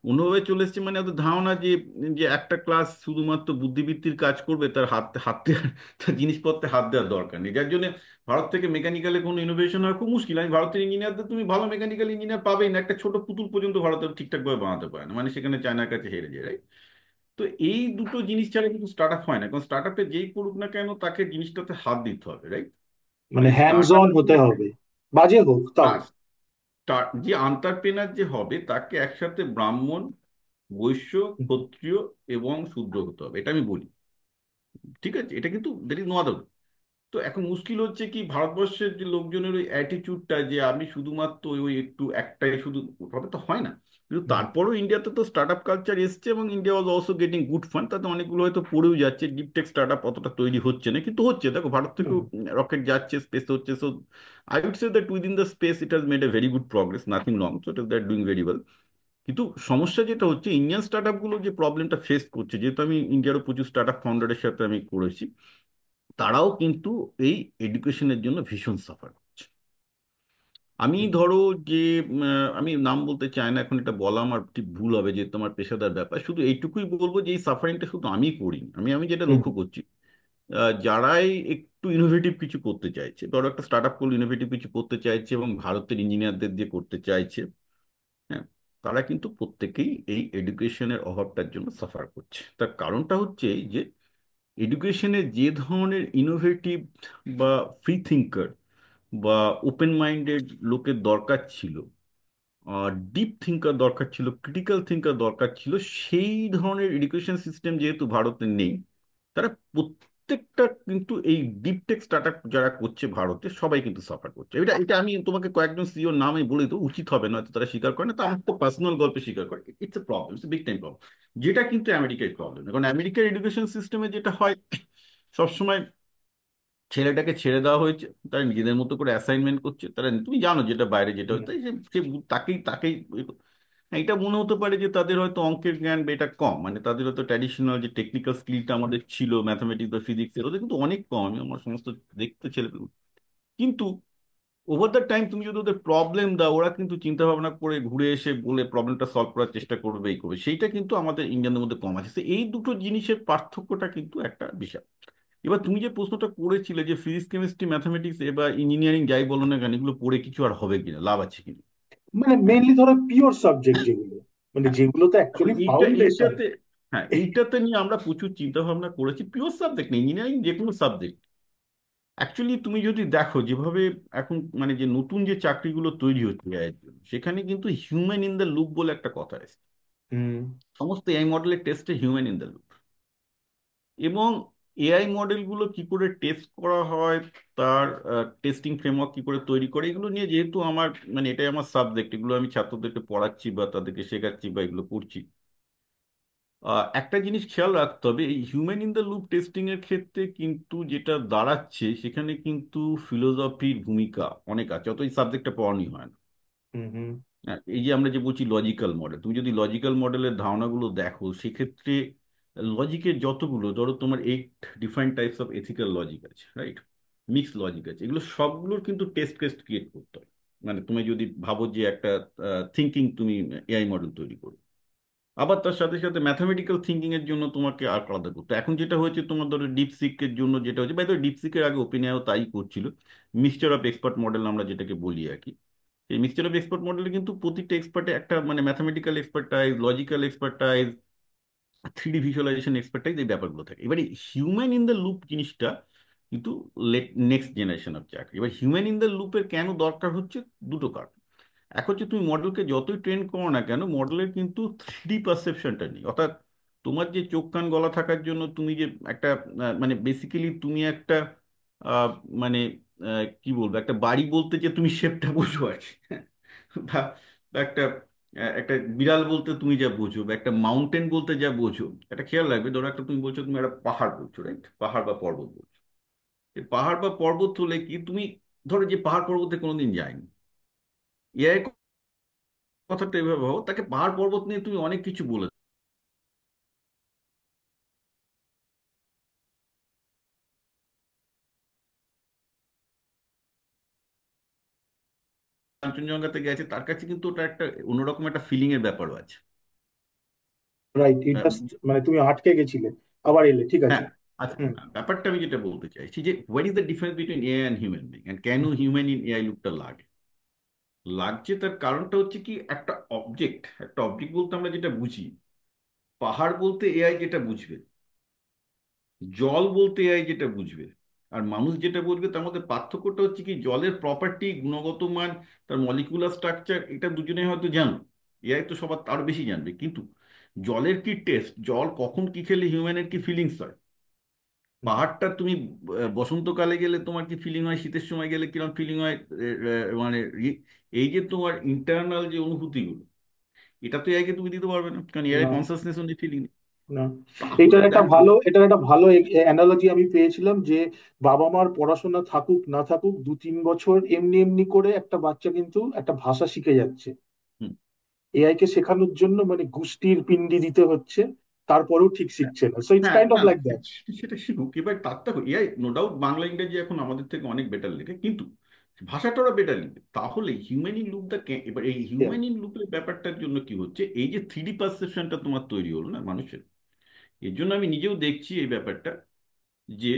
[SPEAKER 2] অন্যভাবে চলে এসেছে মানে ওদের ধারণা যে যে একটা ক্লাস শুধুমাত্র বুদ্ধিবৃত্তির কাজ করবে, তার হাত হাত দেওয়ার, তার জিনিসপত্রে হাত দেওয়ার দরকার নেই, যার জন্য ভারত থেকে মেকানিক্যালে কোনো ইনোভেশন হয় খুব মুশকিল। আমি ভারতের ইঞ্জিনিয়ারদের, তুমি ভালো মেকানিক্যাল ইঞ্জিনিয়ার পাবেই না, একটা ছোট পুতুল পর্যন্ত ভারতের ঠিকঠাকভাবে বানাতে পারে না, মানে সেখানে চায়নার কাছে হেরে যায়, right? তো এই দুটো জিনিস ছাড়া কিন্তু স্টার্ট আপ হয় না, কারণ স্টার্ট আপে যেই করুক না কেন তাকে জিনিসটাতে হাত দিতে হবে, রাইট?
[SPEAKER 1] মানে
[SPEAKER 2] মানে
[SPEAKER 1] হ্যান্ডস
[SPEAKER 2] স্টার্ট আপ
[SPEAKER 1] অন হতে হবে, বাজে হোক তাও।
[SPEAKER 2] যে আন্টারপ্রেনার যে হবে তাকে একসাথে ব্রাহ্মণ, বৈশ্য,
[SPEAKER 1] হুম।
[SPEAKER 2] ক্ষত্রিয় এবং শূদ্র হতে হবে, এটা আমি বলি, ঠিক আছে? এটা কিন্তু দের ইজ নো আদার। তো এখন মুশকিল হচ্ছে কি, ভারতবর্ষের যে লোকজনের ওই অ্যাটিটিউডটা যে আমি শুধুমাত্র ওই ওই একটু একটাই শুধু, ওভাবে তো হয় না। কিন্তু
[SPEAKER 1] হুম।
[SPEAKER 2] তারপরেও ইন্ডিয়াতে তো স্টার্ট আপ কালচার এসছে, এবং India was also getting good fund, তাতে অনেকগুলো হয়তো পড়েও যাচ্ছে। ডিপ টেক স্টার্ট আপ অতটা তৈরি হচ্ছে না, কিন্তু হচ্ছে, দেখো ভারত থেকেও
[SPEAKER 1] হুম।
[SPEAKER 2] রকেট যাচ্ছে, স্পেস হচ্ছে। So I would say that within the space it has made a very good progress, nothing wrong, so it is that doing very well. কিন্তু সমস্যা যেটা হচ্ছে, ইন্ডিয়ান স্টার্ট আপগুলো যে প্রবলেমটা ফেস করছে, যেহেতু আমি ইন্ডিয়ারও প্রচুর স্টার্ট আপ ফাউন্ডারের সাথে আমি করেছি, তারাও কিন্তু এই এডুকেশনের জন্য ভীষণ সাফার করছে। আমি
[SPEAKER 1] হুম।
[SPEAKER 2] ধরো যে আমি নাম বলতে চাই না এখন, এটা বলা আমার ঠিক ভুল হবে যে তোমার পেশাদার ব্যাপার, শুধু এইটুকুই বলবো যে এই সাফারিংটা শুধু আমি করি, আমি আমি যেটা
[SPEAKER 1] হুম।
[SPEAKER 2] লক্ষ্য করছি, যারাই একটু ইনোভেটিভ কিছু করতে চাইছে, ধরো একটা স্টার্ট আপ করলে ইনোভেটিভ কিছু করতে চাইছে এবং ভারতের ইঞ্জিনিয়ারদের দিয়ে করতে চাইছে, হ্যাঁ, তারা কিন্তু প্রত্যেকেই এই এডুকেশনের অভাবটার জন্য সাফার করছে। তার কারণটা হচ্ছে এই যে এডুকেশনে যে ধরনের ইনোভেটিভ বা ফ্রি থিঙ্কার বা ওপেন মাইন্ডেড লোকের দরকার ছিল, ডিপ থিঙ্কার দরকার ছিল, ক্রিটিক্যাল থিঙ্কার দরকার ছিল, সেই ধরনের এডুকেশন সিস্টেম যেহেতু ভারতে নেই, তারা প্রত্যেকটা কিন্তু এই ডিপ টেক স্টার্ট আপ যারা করছে ভারতে, সবাই কিন্তু সাফার করছে। এটা এটা আমি তোমাকে কয়েকজন সিইওর নাম আমি বলে দেবো, উচিত হবে না হয়তো তারা স্বীকার করে না, তা আমার তো পার্সোনাল গল্পে স্বীকার করে, it's a problem, it's big time problem. যেটা কিন্তু আমেরিকার প্রবলেম, কারণ আমেরিকার এডুকেশন সিস্টেমে যেটা হয়, সবসময় ছেলেটাকে ছেড়ে দেওয়া হয়েছে, তারা নিজেদের মতো করে অ্যাসাইনমেন্ট করছে, তারা, তুমি জানো যেটা বাইরে যেটা
[SPEAKER 1] হুম।
[SPEAKER 2] হচ্ছে, সে সে তাকেই তাকেই হ্যাঁ, এটা মনে হতে পারে যে তাদের হয়তো অঙ্কের জ্ঞান বা এটা কম, মানে তাদের হয়তো ট্র্যাডিশনাল যে টেকনিক্যাল স্কিলটা আমাদের ছিল ম্যাথামেটিক্স বা ফিজিক্সের, ওদের কিন্তু অনেক কম। আমি আমার সমস্ত দেখতে ছেলেগুলো কিন্তু ওভার দ্য টাইম তুমি যদি ওদের প্রবলেম দাও, ওরা কিন্তু চিন্তা ভাবনা করে ঘুরে এসে বলে প্রবলেমটা সলভ করার চেষ্টা করবে, এই করবে। সেইটা কিন্তু আমাদের ইন্ডিয়ানদের মধ্যে কম আছে। তো এই দুটো জিনিসের পার্থক্যটা কিন্তু একটা বিশাল। এবার তুমি যে প্রশ্নটা করেছিলে যে ফিজিক্স কেমিস্ট্রি ম্যাথামেটিক্স এবার ইঞ্জিনিয়ারিং যাই বলো না কেন, এগুলো পড়ে কিছু আর হবে কিনা, লাভ আছে কিনা?
[SPEAKER 1] মানে
[SPEAKER 2] হ্যাঁ,
[SPEAKER 1] মেইনলি ধরো পিওর সাবজেক্ট যেগুলো, মানে
[SPEAKER 2] হ্যাঁ।
[SPEAKER 1] যেগুলো তো
[SPEAKER 2] তো
[SPEAKER 1] অ্যাকচুয়ালি
[SPEAKER 2] এইটা
[SPEAKER 1] ফাউন্ডেশন।
[SPEAKER 2] এইটাতে, হ্যাঁ, এইটাতে নিয়ে আমরা প্রচুর চিন্তা ভাবনা করেছি। পিওর সাবজেক্ট নেই, ইঞ্জিনিয়ারিং যে কোনো সাবজেক্ট। অ্যাকচুয়ালি তুমি যদি দেখো যেভাবে এখন মানে যে নতুন যে চাকরিগুলো তৈরি হচ্ছে AI এর জন্য, সেখানে কিন্তু হিউম্যান ইন দ্য লুপ বলে একটা কথা এসেছে।
[SPEAKER 1] হুম।
[SPEAKER 2] সমস্ত AI মডেলের টেস্টে human in the loop. AI মডেলগুলো কি করে টেস্ট করা হয়, তার টেস্টিং ফ্রেমওয়ার্ক কি করে তৈরি করে, এগুলো নিয়ে যেহেতু আমার মানে এটাই আমার সাবজেক্ট, এগুলো আমি ছাত্রদেরকে পড়াচ্ছি বা তাদেরকে শেখাচ্ছি বা এগুলো করছি। একটা জিনিস খেয়াল রাখতে হবে, এই human in the loop testing এর ক্ষেত্রে কিন্তু যেটা দাঁড়াচ্ছে সেখানে কিন্তু ফিলোসফির ভূমিকা অনেক আছে, অত এই সাবজেক্টটা পড়ানোই হয় না।
[SPEAKER 1] হুম হুম।
[SPEAKER 2] হ্যাঁ, এই যে আমরা যে বলছি লজিক্যাল মডেল, তুমি যদি লজিক্যাল মডেলের ধারণাগুলো দেখো সেক্ষেত্রে লজিকের যতগুলো, ধরো তোমার 8 different types of ethical logic আছে, রাইট? মিক্স লজিক আছে, এগুলো সবগুলোর কিন্তু টেস্ট কেস ক্রিয়েট করতে হয়। মানে তুমি যদি ভাবো যে একটা থিঙ্কিং তুমি এআই মডেল তৈরি করো, আবার তার সাথে সাথে ম্যাথামেটিক্যাল থিঙ্কিং এর জন্য তোমাকে আর আলাদা করতে হয়। এখন যেটা হয়েছে তোমার ধরো ডিপসিকের জন্য যেটা হচ্ছে, বাই ডিপসিকের আগে ওপেনএআই তাই করছিল, মিক্সচার অফ এক্সপার্ট মডেল আমরা যেটাকে বলি আর কি। এই মিক্সচার অফ এক্সপার্ট মডেলে কিন্তু প্রতিটা এক্সপার্টে একটা মানে mathematical expertise, logical expertise, 3D visualisation expertise, এই ব্যাপারগুলো থাকে। এবারে হিউম্যান ইন দ্য লুপ জিনিসটা কিন্তু নেক্সট জেনারেশন অফ চাকরি। এবার হিউম্যান ইন দ্য লুপের কেন দরকার হচ্ছে, দুটো কারণ। এক হচ্ছে তুমি মডেলকে যতই ট্রেন করো না কেন, মডেলের কিন্তু 3D পারসেপশনটা নেই। অর্থাৎ তোমার যে চোখ কান গলা থাকার জন্য তুমি যে একটা মানে বেসিক্যালি তুমি একটা আহ, মানে কি বলবো, একটা বাড়ি বলতে যে তুমি শেপটা বোঝো আর কি। বা বা একটা বিড়াল বলতে তুমি যা বোঝো, বা একটা মাউন্টেন বলতে যা বোঝো, এটা খেয়াল রাখবে। ধরো একটা তুমি বলছো তুমি একটা পাহাড় বলছো, রাইট? পাহাড় বা পর্বত বলছো। এই পাহাড় বা পর্বত হলে কি তুমি, ধরো যে পাহাড় পর্বতে কোনোদিন যায়নি, এআই কথাটা এভাবে ভাবো, তাকে পাহাড় পর্বত নিয়ে তুমি অনেক কিছু বলে কাঞ্চনজঙ্ঘাতে গেছে, তার কাছে কিন্তু ওটা একটা অন্যরকম একটা ফিলিং এর ব্যাপারও আছে।
[SPEAKER 1] রাইট, ইট
[SPEAKER 2] আহ,
[SPEAKER 1] জাস্ট মানে তুমি আটকে গেছিলে, আবার এলে, ঠিক আছে।
[SPEAKER 2] হ্যাঁ। আচ্ছা,
[SPEAKER 1] হুম
[SPEAKER 2] ব্যাপারটা আমি যেটা বলতে চাইছি যে what is the difference between AI and human being, and কেন হিউম্যান ইন এআই লুকটা লাগে। লাগছে তার কারণটা হচ্ছে কি, একটা অবজেক্ট বলতে আমরা যেটা বুঝি, পাহাড় বলতে এআই যেটা বুঝবে, জল বলতে এআই যেটা বুঝবে, আর মানুষ যেটা বুঝবে, তার মধ্যে পার্থক্যটা হচ্ছে কি, জলের প্রপার্টি, গুণগত মান, তার মলিকুলার স্ট্রাকচার, এটা দুজনে হয়তো জানো, এআই তো সবার আরো বেশি জানবে। কিন্তু জলের কি টেস্ট, জল কখন কি খেলে হিউম্যানের কি ফিলিংস হয়,
[SPEAKER 1] হুম।
[SPEAKER 2] পাহাড়টা তুমি বসন্তকালে গেলে তোমার কি ফিলিং হয়, শীতের সময় গেলে কিরকম ফিলিং হয়, মানে এই যে তোমার ইন্টারনাল যে অনুভূতিগুলো, এটা তো এআইকে তুমি দিতে পারবে না, কারণ এআই
[SPEAKER 1] না
[SPEAKER 2] কনসাসনেস নেই, ফিলিং নেই।
[SPEAKER 1] না,
[SPEAKER 2] তাহলে দেখো।
[SPEAKER 1] এটার একটা ভালো অ্যানালজি আমি পেয়েছিলাম যে বাবা মার পড়াশোনা থাকুক না থাকুক, 2-3 বছর এমনি এমনি করে একটা বাচ্চা কিন্তু একটা ভাষা শিখে যাচ্ছে।
[SPEAKER 2] হুম।
[SPEAKER 1] এআই কে শেখানোর জন্য মানে গুষ্টির পিন্ডি দিতে হচ্ছে, তারপরেও ঠিক শিখছে না। সো ইটস
[SPEAKER 2] হ্যাঁ,
[SPEAKER 1] কাইন্ড অফ
[SPEAKER 2] না,
[SPEAKER 1] লাইক দ্যাট।
[SPEAKER 2] সেটা শিখুক। এবার তার দেখো এআই নো ডাউট বাংলা ইংরেজি এখন আমাদের থেকে অনেক বেটার লেখে, কিন্তু ভাষাটা ওরা বেটার লিখবে। তাহলে হিউম্যান ইন লুপ এবার এই হিউম্যান ইন লুপের ব্যাপারটার জন্য কি হচ্ছে, এই যে 3D পারসেপশনটা তোমার তৈরি হলো না মানুষের, এর জন্য আমি নিজেও দেখছি এই ব্যাপারটা যে,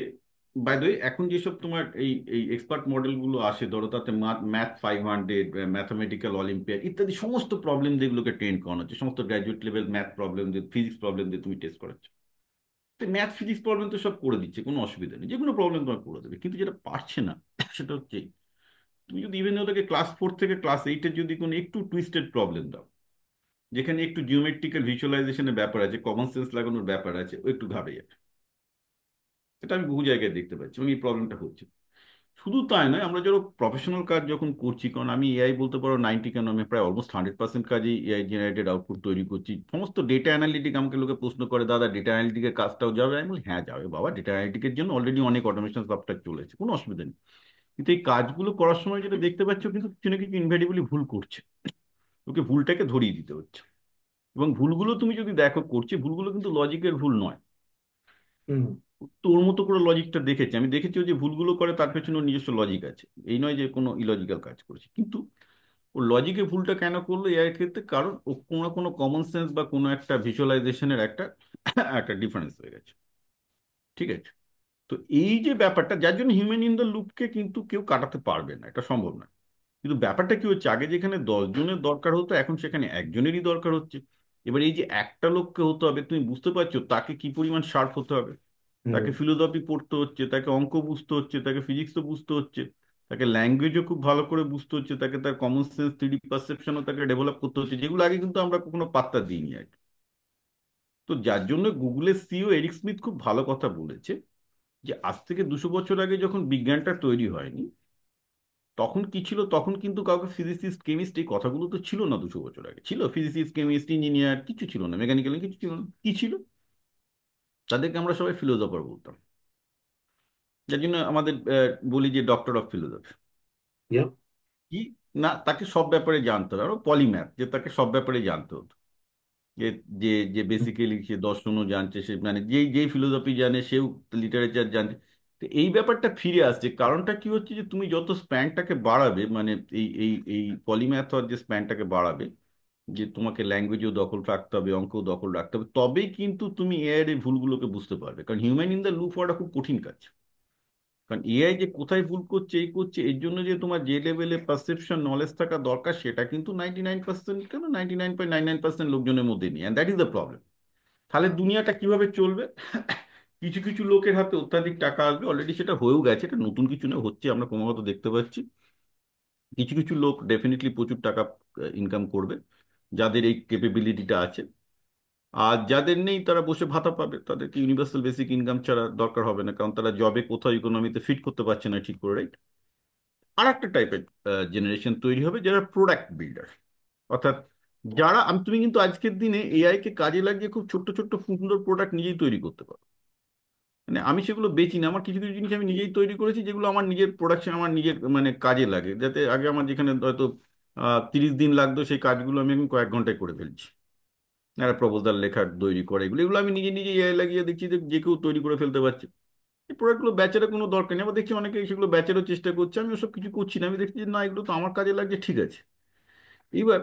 [SPEAKER 2] বাই দ্য ওয়ে, এখন যেসব তোমার এই এই এক্সপার্ট মডেলগুলো আসে, ধরো তাতে ম্যাথ 500, ম্যাথামেটিক্যাল অলিম্পিয়াড ইত্যাদি সমস্ত প্রবলেম যেগুলোকে ট্রেন করানো হচ্ছে, সমস্ত গ্র্যাজুয়েট লেভেল ম্যাথ প্রবলেম দিয়ে, ফিজিক্স প্রবলেম দিয়ে তুমি টেস্ট করাচ্ছ। ম্যাথ ফিজিক্স প্রবলেম তো সব করে দিচ্ছে, কোনো অসুবিধা নেই, যে কোনো প্রবলেম তোমার করে দেবে। কিন্তু যেটা পারছে না সেটা হচ্ছে, তুমি যদি ইভেন ওটাকে ক্লাস 4 থেকে ক্লাস 8-এর যদি কোনো একটু টুইস্টেড প্রবলেম দাও, যেখানে একটু জিওমেট্রিক্যাল ভিজুয়ালাইজেশনের ব্যাপার আছে, কমন সেন্স লাগানোর ব্যাপার আছে, ও একটু ঘাবে যাবে। এটা আমি বহু জায়গায় দেখতে পাচ্ছি এবং এই প্রবলেমটা হচ্ছে। শুধু তাই নয়, আমরা যারা প্রফেশনাল কাজ যখন করছি, কারণ আমি এআই বলতে পারো 90 কেন আমি প্রায় অলমোস্ট 100% কাজই এআই জেনারেটেড আউটপুট তৈরি করছি। সমস্ত ডেটা অ্যানালিটিক, আমাকে লোকে প্রশ্ন করে, দাদা ডেটা অ্যানালিটিকের কাজটাও যাবে? আমি বলি হ্যাঁ যাবে বাবা, ডেটা অ্যানালিটিকের জন্য অলরেডি অনেক অটোমেশন সফটওয়্যার চলেছে, কোনো অসুবিধা নেই। কিন্তু এই কাজগুলো করার সময় যেটা দেখতে পাচ্ছ, কিন্তু কিছু না কিছু ইনভেরিবলি ভুল করছে, ওকে ভুলটাকে ধরিয়ে দিতে হচ্ছে। এবং ভুলগুলো তুমি যদি দেখো করছে, ভুলগুলো কিন্তু লজিকের ভুল নয়।
[SPEAKER 1] হুম
[SPEAKER 2] তোর মতো করে লজিকটা দেখেছি, আমি দেখেছি ও যে ভুলগুলো করে তার পেছনে ওর নিজস্ব লজিক আছে, এই নয় যে কোনো ইলজিক্যাল কাজ করেছে। কিন্তু ও লজিকে ভুলটা কেন করলো এর ক্ষেত্রে, কারণ ও কোনো না কোনো কমন সেন্স বা কোনো একটা ভিজুয়ালাইজেশনের একটা একটা ডিফারেন্স হয়ে গেছে। ঠিক আছে? তো এই যে ব্যাপারটা, যার জন্য হিউম্যান ইন দ্য লুপকে কিন্তু কেউ কাটাতে পারবে না, এটা সম্ভব না। কিন্তু ব্যাপারটা কি হচ্ছে, আগে যেখানে 10 জনের দরকার হতো, এখন সেখানে একজনেরই দরকার হচ্ছে। এবার এই যে একটা লোককে হতে হবে, তুমি বুঝতে পারছো তাকে কি পরিমাণ শার্প হতে হবে।
[SPEAKER 1] হুম।
[SPEAKER 2] তাকে ফিলোসফি পড়তে হচ্ছে, তাকে অঙ্ক বুঝতে হচ্ছে, তাকে ফিজিক্সও বুঝতে হচ্ছে, তাকে ল্যাঙ্গুয়েজও খুব ভালো করে বুঝতে হচ্ছে, তাকে তার কমন সেন্স 3D পারসেপশনও তাকে ডেভেলপ করতে হচ্ছে, যেগুলো আগে কিন্তু আমরা কখনো পাত্তা দিইনি আর কি। তো যার জন্য গুগলের সিইও এরিক স্মিথ খুব ভালো কথা বলেছে, যে আজ থেকে 200 বছর আগে যখন বিজ্ঞানটা তৈরি হয়নি, তখন কি ছিল? তখন কিন্তু কাউকে ফিজিসিস্ট, কেমিস্ট এই কথাগুলো তো ছিল না। 200 বছর আগে ছিল ফিজিসিস্ট, কেমিস্ট, ইঞ্জিনিয়ার, কিছু ছিল না, মেকানিক্যাল কিছু ছিল না। কি ছিল? তাদেরকে আমরা সবাই ফিলোসফার বলতাম। যার জন্য আমাদের বলি যে ডক্টর অফ ফিলোসফি।
[SPEAKER 1] ইয়া।
[SPEAKER 2] কি না, তাকে সব ব্যাপারে জানতে হবে, আরো পলিম্যাথ, যে তাকে সব ব্যাপারে জানতে হতো। যে যে যে বেসিক্যালি সে দর্শনও জানছে, সে মানে যেই যেই ফিলোসফি জানে, সেও লিটারেচার জানছে। তো এই ব্যাপারটা ফিরে আসছে। কারণটা কি হচ্ছে যে তুমি যত স্প্যানটাকে বাড়াবে, মানে এই পলিম্যাথর যে স্প্যানটাকে বাড়াবে, যে তোমাকে ল্যাঙ্গুয়েজও দখল রাখতে হবে, অঙ্কও দখল রাখতে হবে, তবেই কিন্তু তুমি এআই এর এই ভুলগুলোকে বুঝতে পারবে। কারণ হিউম্যান ইন দ্য লুপ হওয়াটা খুব কঠিন কাজ। কারণ এআই যে কোথায় ভুল করছে, এই করছে, এর জন্য যে তোমার যে লেভেলে পারসেপশন নলেজ থাকা দরকার, সেটা কিন্তু 99%, কেন 99.99% লোকজনের মধ্যে নেই, and that is the problem. তাহলে দুনিয়াটা কিভাবে চলবে? কিছু কিছু লোকের হাতে অত্যাধিক টাকা আসবে, অলরেডি সেটা হয়েও গেছে, এটা নতুন কিছু না, হচ্ছে, আমরা ক্রমাগত দেখতে পাচ্ছি। কিছু কিছু লোক ডেফিনেটলি প্রচুর টাকা ইনকাম করবে, যাদের এই ক্যাপেবিলিটিটা আছে। আর যাদের নেই তারা বসে ভাতা পাবে, তাদেরকে ইউনিভার্সাল বেসিক ইনকাম ছাড়া দরকার হবে না, কারণ তারা জবে কোথাও ইকোনমিতে ফিট করতে পারছে না ঠিক করে, রাইট? আর একটা টাইপের জেনারেশন তৈরি হবে যারা প্রোডাক্ট বিল্ডার। অর্থাৎ যারা তুমি কিন্তু আজকের দিনে এআই কে কাজে লাগিয়ে খুব ছোট্ট ছোট্ট সুন্দর প্রোডাক্ট নিজেই তৈরি করতে পারো। মানে আমি সেগুলো বেচি না, আমার কিছু কিছু জিনিস আমি নিজেই তৈরি করেছি, যেগুলো আমার নিজের প্রোডাকশন, আমার নিজের মানে কাজে লাগে। যাতে আগে আমার যেখানে হয়তো 30 দিন লাগতো, সেই কাজগুলো আমি এখন কয়েক ঘন্টায় করে ফেলছি। একটা প্রপোজাল লেখা, তৈরি করে, এগুলো এগুলো আমি নিজে নিজে এআই লাগিয়ে দেখছি যে যে কেউ তৈরি করে ফেলতে পারছে। এই প্রোডাক্টগুলো বেচারও কোনো দরকার নেই। আবার দেখছি অনেকে সেগুলো বেচারও চেষ্টা করছে, আমি ওসব কিছু করছি না। আমি দেখছি যে না, এগুলো তো আমার কাজে লাগছে, ঠিক আছে। এইবার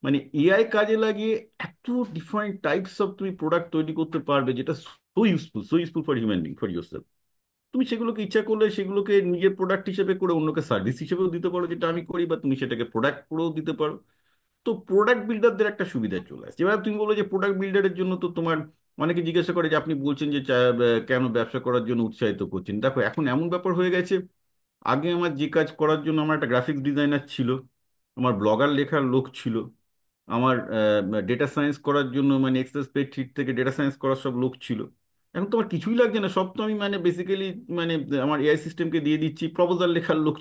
[SPEAKER 2] মানে এআই কাজে লাগিয়ে এত ডিফারেন্ট টাইপস অফ তুমি প্রোডাক্ট তৈরি করতে পারবে, যেটা so useful for human being, for yourself. তুমি সেগুলোকে ইচ্ছা করলে সেগুলোকে নিজের প্রোডাক্ট হিসেবে করে অন্যকে সার্ভিস হিসেবেও দিতে পারো, যেটা আমি করি, বা তুমি সেটাকে প্রোডাক্ট করেও দিতে পারো। তো প্রোডাক্ট বিল্ডারদের একটা সুবিধা চলে আসছে। এবার তুমি বলো যে প্রোডাক্ট বিল্ডারের জন্য তো তোমার অনেকে জিজ্ঞাসা করে যে আপনি বলছেন যে কেন ব্যবসা করার জন্য উৎসাহিত করছেন। দেখো, এখন এমন ব্যাপার হয়ে গেছে, আগে আমার যে কাজ করার জন্য আমার একটা গ্রাফিক্স ডিজাইনার ছিল, আমার ব্লগার লেখার লোক ছিল, আমার ডেটা সায়েন্স করার জন্য মানে এক্সেল স্প্রেডশিট থেকে ডেটা সায়েন্স করার সব লোক ছিল। এখন তো আমার কিছুই লাগছে না, সব তো আমি মানে বেসিক্যালি মানে আমার এআই সিস্টেমকে দিয়ে দিচ্ছি, প্রপোজাল লেখার লোক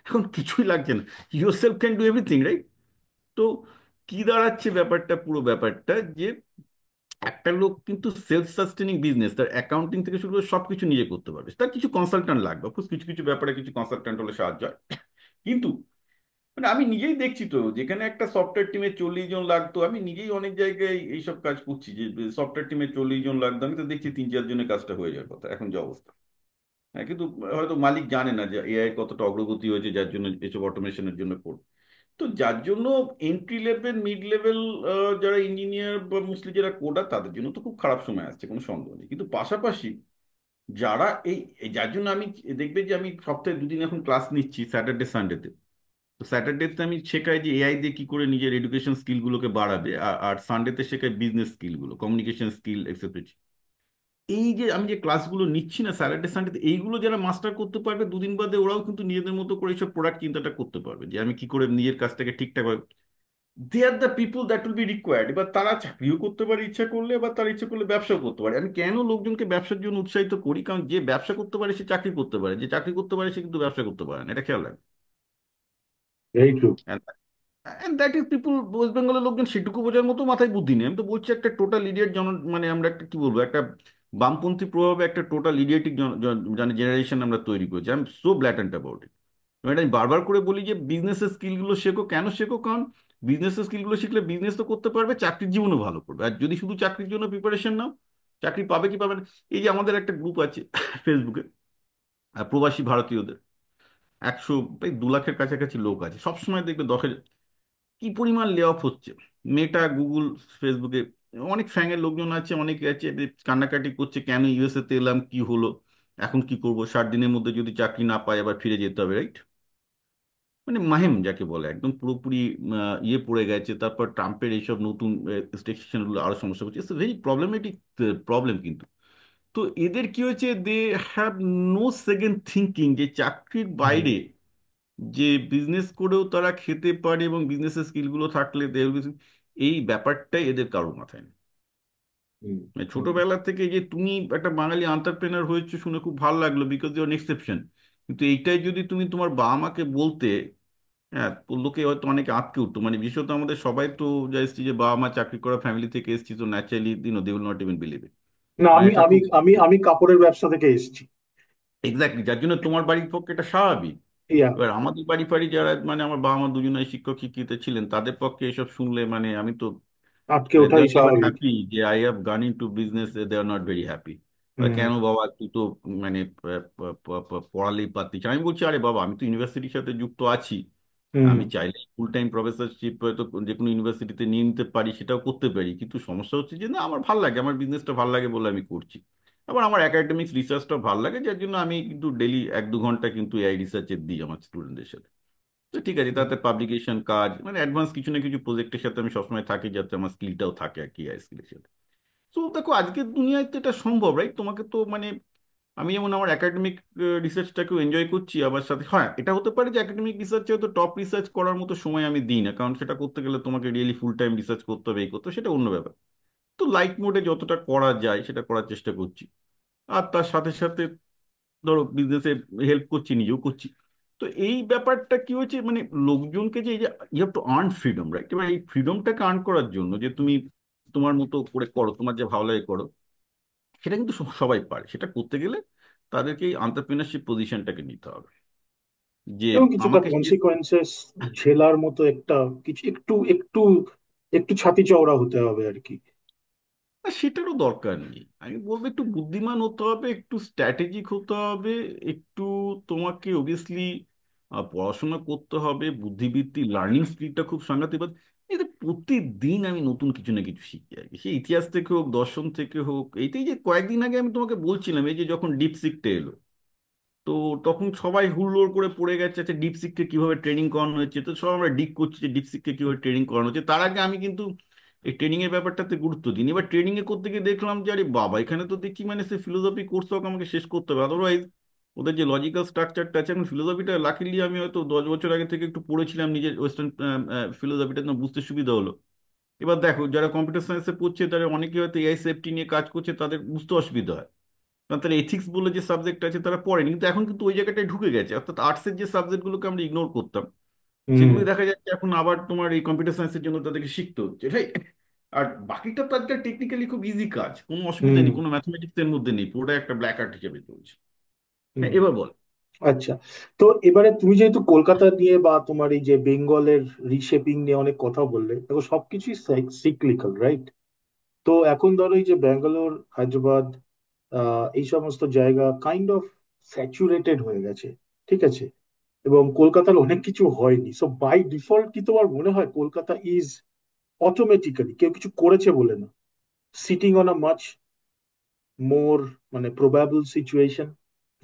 [SPEAKER 2] এখন কিছুই লাগছে না। Your self can do everything, right? তো কি দাঁড়াচ্ছে ব্যাপারটা, পুরো ব্যাপারটা যে একটা লোক কিন্তু সেলফ সাস্টেনিং বিজনেস, তার অ্যাকাউন্টিং থেকে শুরু করে সবকিছু নিজে করতে পারবে। তার কিছু কনসালট্যান্ট লাগবে, অফকোর্স কিছু কিছু ব্যাপারে কিছু কনসালট্যান্ট হলে সাহায্য হয়। কিন্তু মানে আমি নিজেই দেখছি তো, যেখানে একটা সফটওয়্যার টিমে 40 জন লাগতো, আমি নিজেই অনেক জায়গায় এইসব কাজ করছি, যে সফটওয়্যার টিমে 40 জন লাগতো, আমি তো দেখছি 3-4 জনের কাজটা হয়ে যাওয়ার কথা এখন যে অবস্থা। হ্যাঁ, কিন্তু হয়তো মালিক জানে না যে এআই কতটা অগ্রগতি হয়েছে, যার জন্য এসব অটোমেশনের জন্য করবে। তো যার জন্য এন্ট্রি লেভেল, মিড লেভেল যারা ইঞ্জিনিয়ার বা মোস্টলি যারা কোডার, তাদের জন্য তো খুব খারাপ সময় আসছে, কোনো সন্দেহ নেই। কিন্তু পাশাপাশি যারা যার জন্য আমি দেখবে যে আমি সপ্তাহে 2 দিন এখন ক্লাস নিচ্ছি, স্যাটারডে সানডেতে। তো স্যাটারডেতে আমি শেখাই যে এআই দিয়ে কি করে নিজের এডুকেশন স্কিলগুলোকে বাড়াবে, আর সানডেতে শেখাই বিজনেস স্কিলগুলো, কমিউনিকেশন স্কিল, এক্সেপ্ট। এই যে আমি যে ক্লাসগুলো নিচ্ছি না স্যাটারডে সানডেতে, এইগুলো যারা মাস্টার করতে পারবে, 2 দিন বাদে ওরাও কিন্তু নিজেদের মতো করে এইসব প্রোডাক্ট চিন্তাটা করতে পারবে, যে আমি কি করে নিজের কাজটাকে ঠিকঠাক, they are the people that will be required. এবার তারা চাকরিও করতে পারে ইচ্ছা করলে, বা তার ইচ্ছা করলে ব্যবসাও করতে পারে। আমি কেন লোকজনকে ব্যবসার জন্য উৎসাহিত করি? কারণ যে ব্যবসা করতে পারে সে চাকরি করতে পারে, যে চাকরি করতে পারে সে কিন্তু ব্যবসা করতে পারে না, এটা খেয়াল রাখবে।
[SPEAKER 1] Very true.
[SPEAKER 2] And that is people, West বেঙ্গলের লোকজন সেটুকু বোঝার মতো মাথায় বুদ্ধি নেই। আমি তো বলছি একটা টোটাল ইডিয়েট জন, মানে আমরা একটা কি বলবো, একটা বামপন্থী প্রভাবে একটা টোটাল ইডিয়েটিক মানে জেনারেশন আমরা তৈরি করেছি। I am so ব্ল্যাটেন্ট about it. আমি বারবার করে বলি যে বিজনেসের স্কিলগুলো শেখো। কেন শেখো? কারণ বিজনেসের স্কিলগুলো শিখলে বিজনেস তো করতে পারবে, চাকরির জীবনও ভালো করবে। আর যদি শুধু চাকরির জন্য প্রিপারেশন নাও, চাকরি পাবে কি পাবে না। এই যে আমাদের একটা গ্রুপ আছে ফেসবুকে, প্রবাসী ভারতীয়দের 100, প্রায় 2 লাখের কাছাকাছি লোক আছে। সবসময় দেখবে 10-এর কি পরিমাণ লে অফ হচ্ছে। মেটা, গুগল, ফেসবুকে অনেক ফ্যাঙের লোকজন আছে, অনেকে আছে এদের কান্নাকাটি করছে, কেন ইউএসএ তে এলাম, কি হলো, এখন কি করব, 60 দিনের মধ্যে যদি চাকরি না পাই আবার ফিরে যেতে হবে, রাইট? মানে মাহেম যাকে বলে, একদম পুরোপুরি ইয়ে পড়ে গেছে। তারপর ট্রাম্পের এইসব নতুন রেস্ট্রিকশনগুলো আরো সমস্যা করছে। ইটস ভেরি প্রবলেমেটিক প্রবলেম কিন্তু। তো এদের কি হয়েছে, they have no second thinking, যে চাকরির বাইরে যে বিজনেস করেও তারা খেতে পারে, এবং বিজনেসের স্কিলগুলো থাকলে এই ব্যাপারটাই এদের কারোর মাথায় নেই।
[SPEAKER 1] হুম।
[SPEAKER 2] মানে
[SPEAKER 1] হুম।
[SPEAKER 2] ছোটবেলা থেকে যে তুমি একটা বাঙালি এন্টারপ্রেনার হয়েছো শুনে খুব ভালো লাগলো, বিকজ ইউর এক্সেপশন। কিন্তু এইটাই যদি তুমি তোমার বাবা মাকে বলতে, হ্যাঁ, তো লোকে হয়তো অনেকে আঁতকে উঠতো। মানে বিশেষত আমাদের সবাই তো যা এসছি যে বাবা মা চাকরি করা ফ্যামিলি থেকে এসেছি, তো naturally they will not even believe it.
[SPEAKER 1] না,
[SPEAKER 2] মানে
[SPEAKER 1] আমি
[SPEAKER 2] এটা
[SPEAKER 1] আমি
[SPEAKER 2] খুব
[SPEAKER 1] আমি আমি কাপড়ের ব্যবসা থেকে এসেছি।
[SPEAKER 2] এক্স্যাক্টলি, যার জন্য তোমার বাড়ির পক্ষে এটা স্বাভাবিক।
[SPEAKER 1] ইয়া।
[SPEAKER 2] এবার আমাদের বাড়ি ফাড়ি যারা, মানে আমার বাবা মা দুজনেই শিক্ষক শিক্ষিত ছিলেন, তাদের পক্ষে এসব শুনলে মানে আমি তো,
[SPEAKER 1] আটকে
[SPEAKER 2] মানে দে
[SPEAKER 1] ওঠাই
[SPEAKER 2] আর নেভার
[SPEAKER 1] স্বাভাবিক।
[SPEAKER 2] হ্যাপি যে I have gone into business, they are not very happy.
[SPEAKER 1] হুম।
[SPEAKER 2] কেন বাবা তুই তো মানে পড়ালেই পারতিস। আমি বলছি আরে বাবা আমি তো ইউনিভার্সিটির সাথে যুক্ত আছি,
[SPEAKER 1] হুম।
[SPEAKER 2] আমি চাইলে ফুল টাইম প্রফেসরশিপ হয়তো যে কোনো ইউনিভার্সিটিতে নিয়ে নিতে পারি, সেটাও করতে পারি, কিন্তু সমস্যা হচ্ছে যে না, আমার ভাল লাগে, আমার বিজনেসটা ভাল লাগে বলে আমি করছি। আবার আমার একাডেমিক্স রিসার্চটা ভাল লাগে, যার জন্য আমি কিন্তু ডেলি 1-2 ঘন্টা কিন্তু এআই রিসার্চে দিই আমার স্টুডেন্টদের সাথে। তো ঠিক আছে,
[SPEAKER 1] হুম।
[SPEAKER 2] তাতে পাবলিকেশন কাজ, মানে অ্যাডভান্স কিছু না কিছু প্রজেক্টের সাথে আমি সবসময় থাকি, যাতে আমার স্কিলটাও থাকে আর কি, এআই স্কিলের সাথে। তো দেখো আজকের দুনিয়ায় তো এটা সম্ভব, রাইট? তোমাকে তো মানে আমি যেমন আমার একাডেমিক রিসার্চটাকেও এনজয় করছি, আবার সাথে হ্যাঁ এটা হতে পারে যে একাডেমিক রিসার্চে হয়তো টপ রিসার্চ করার মতো সময় আমি দিই না, কারণ সেটা করতে গেলে তোমাকে রিয়েলি ফুল টাইম রিসার্চ করতে হবে, এই করতে হবে, সেটা অন্য ব্যাপার। তো লাইট মোডে যতটা করা যায় সেটা করার চেষ্টা করছি। আর তার সাথে সাথে ধরো বিজনেসে হেল্প করছি, নিজেও করছি। তো এই ব্যাপারটা কি হয়েছে, মানে লোকজনকে যে you have to earn freedom, right? এবার এই ফ্রিডমটাকে আর্ন করার জন্য যে তুমি তোমার মতো করে করো, তোমার যে ভালো লাগে করো, সেটা কিন্তু সবাই পারে। সেটা করতে গেলে তাদেরকে এই এন্টারপ্রেনারশিপ পজিশনটাকে নিতে হবে, যে
[SPEAKER 1] এবং কিছুটা
[SPEAKER 2] আমাকে
[SPEAKER 1] কনসিকোয়েন্সেস ঝেলার মতো একটা, কিছু একটু একটু একটু ছাতি চওড়া হতে হবে আর কি।
[SPEAKER 2] না, সেটারও দরকার নেই। আমি বলবো একটু বুদ্ধিমান হতে হবে, একটু স্ট্র্যাটেজিক হতে হবে, একটু তোমাকে অবভিয়াসলি পড়াশোনা করতে হবে, বুদ্ধিবৃত্তি লার্নিং স্কিলটা খুব সাংঘাতিক। এতে প্রতিদিন আমি নতুন কিছু না কিছু শিখি আর কি, সে ইতিহাস থেকে হোক, দর্শন থেকে হোক। এইটাই যে কয়েকদিন আগে আমি তোমাকে বলছিলাম, এই যে যখন ডিপসিকটা এলো, তো তখন সবাই হুড়লোড় করে পড়ে গেছে যে ডিপসিককে কিভাবে ট্রেনিং করানো হচ্ছে। তো সব আমরা ডিক করছি যে ডিপসিককে কিভাবে ট্রেনিং করানো হচ্ছে। তার আগে আমি কিন্তু এই ট্রেনিং এর ব্যাপারটাতে গুরুত্ব দিই। এবার ট্রেনিং এ করতে গিয়ে দেখলাম যে আরে বাবা, এখানে তো দেখছি মানে সে ফিলোসফি কোর্স আমাকে শেষ করতে হবে, আদারওয়াইজ ওদের যে লজিক্যাল স্ট্রাকচারটা আছে। এখন ফিলোসফিটা লাকিলি আমি হয়তো 10 বছর আগে থেকে একটু পড়েছিলাম, নিজের ওয়েস্টার্ন ফিলোসফিটা বুঝতে সুবিধা হলো। এবার দেখো যারা কম্পিউটার সায়েন্সে পড়ছে, তারা অনেকে হয়তো এআই সেফটি নিয়ে কাজ করছে, তাদের বুঝতে অসুবিধা হয়, কারণ তারা এথিক্স বলে যে সাবজেক্ট আছে তারা পড়েনি। কিন্তু এখন কিন্তু ওই জায়গাটায় ঢুকে গেছে, অর্থাৎ আর্টসের যে সাবজেক্টগুলোকে আমরা ইগনোর করতাম,
[SPEAKER 1] হুম।
[SPEAKER 2] সেগুলোই দেখা যাচ্ছে এখন আবার তোমার এই কম্পিউটার সায়েন্সের জন্য তাদেরকে শিখতে হচ্ছে, এটাই। আর বাকিটা তো আজকাল টেকনিক্যালি খুব ইজি কাজ, কোনো অসুবিধা
[SPEAKER 1] হুম।
[SPEAKER 2] নেই, কোনো ম্যাথমেটিক্স এর মধ্যে নেই, পুরোটা একটা ব্ল্যাক আর্ট হিসেবে চলছে। হ্যাঁ,
[SPEAKER 1] হুম।
[SPEAKER 2] এবার বল।
[SPEAKER 1] আচ্ছা, তো এবারে তুমি যেহেতু কলকাতা নিয়ে বা তোমার এই যে বেঙ্গলের রিশেপিং নিয়ে অনেক কথা বললে, দেখো সবকিছুই সিক্লিক্যাল, রাইট? তো এখন ধরো এই যে ব্যাঙ্গালোর, হায়দ্রাবাদ, এই সমস্ত জায়গা কাইন্ড অফ স্যাচুরেটেড হয়ে গেছে, ঠিক আছে? এবং কলকাতার অনেক কিছু হয়নি, সো বাই ডিফল্ট কি তোমার মনে হয় কলকাতা ইজ অটোমেটিক্যালি, কেউ কিছু করেছে বলে না, sitting on a much more মানে প্রবাবল সিচুয়েশন,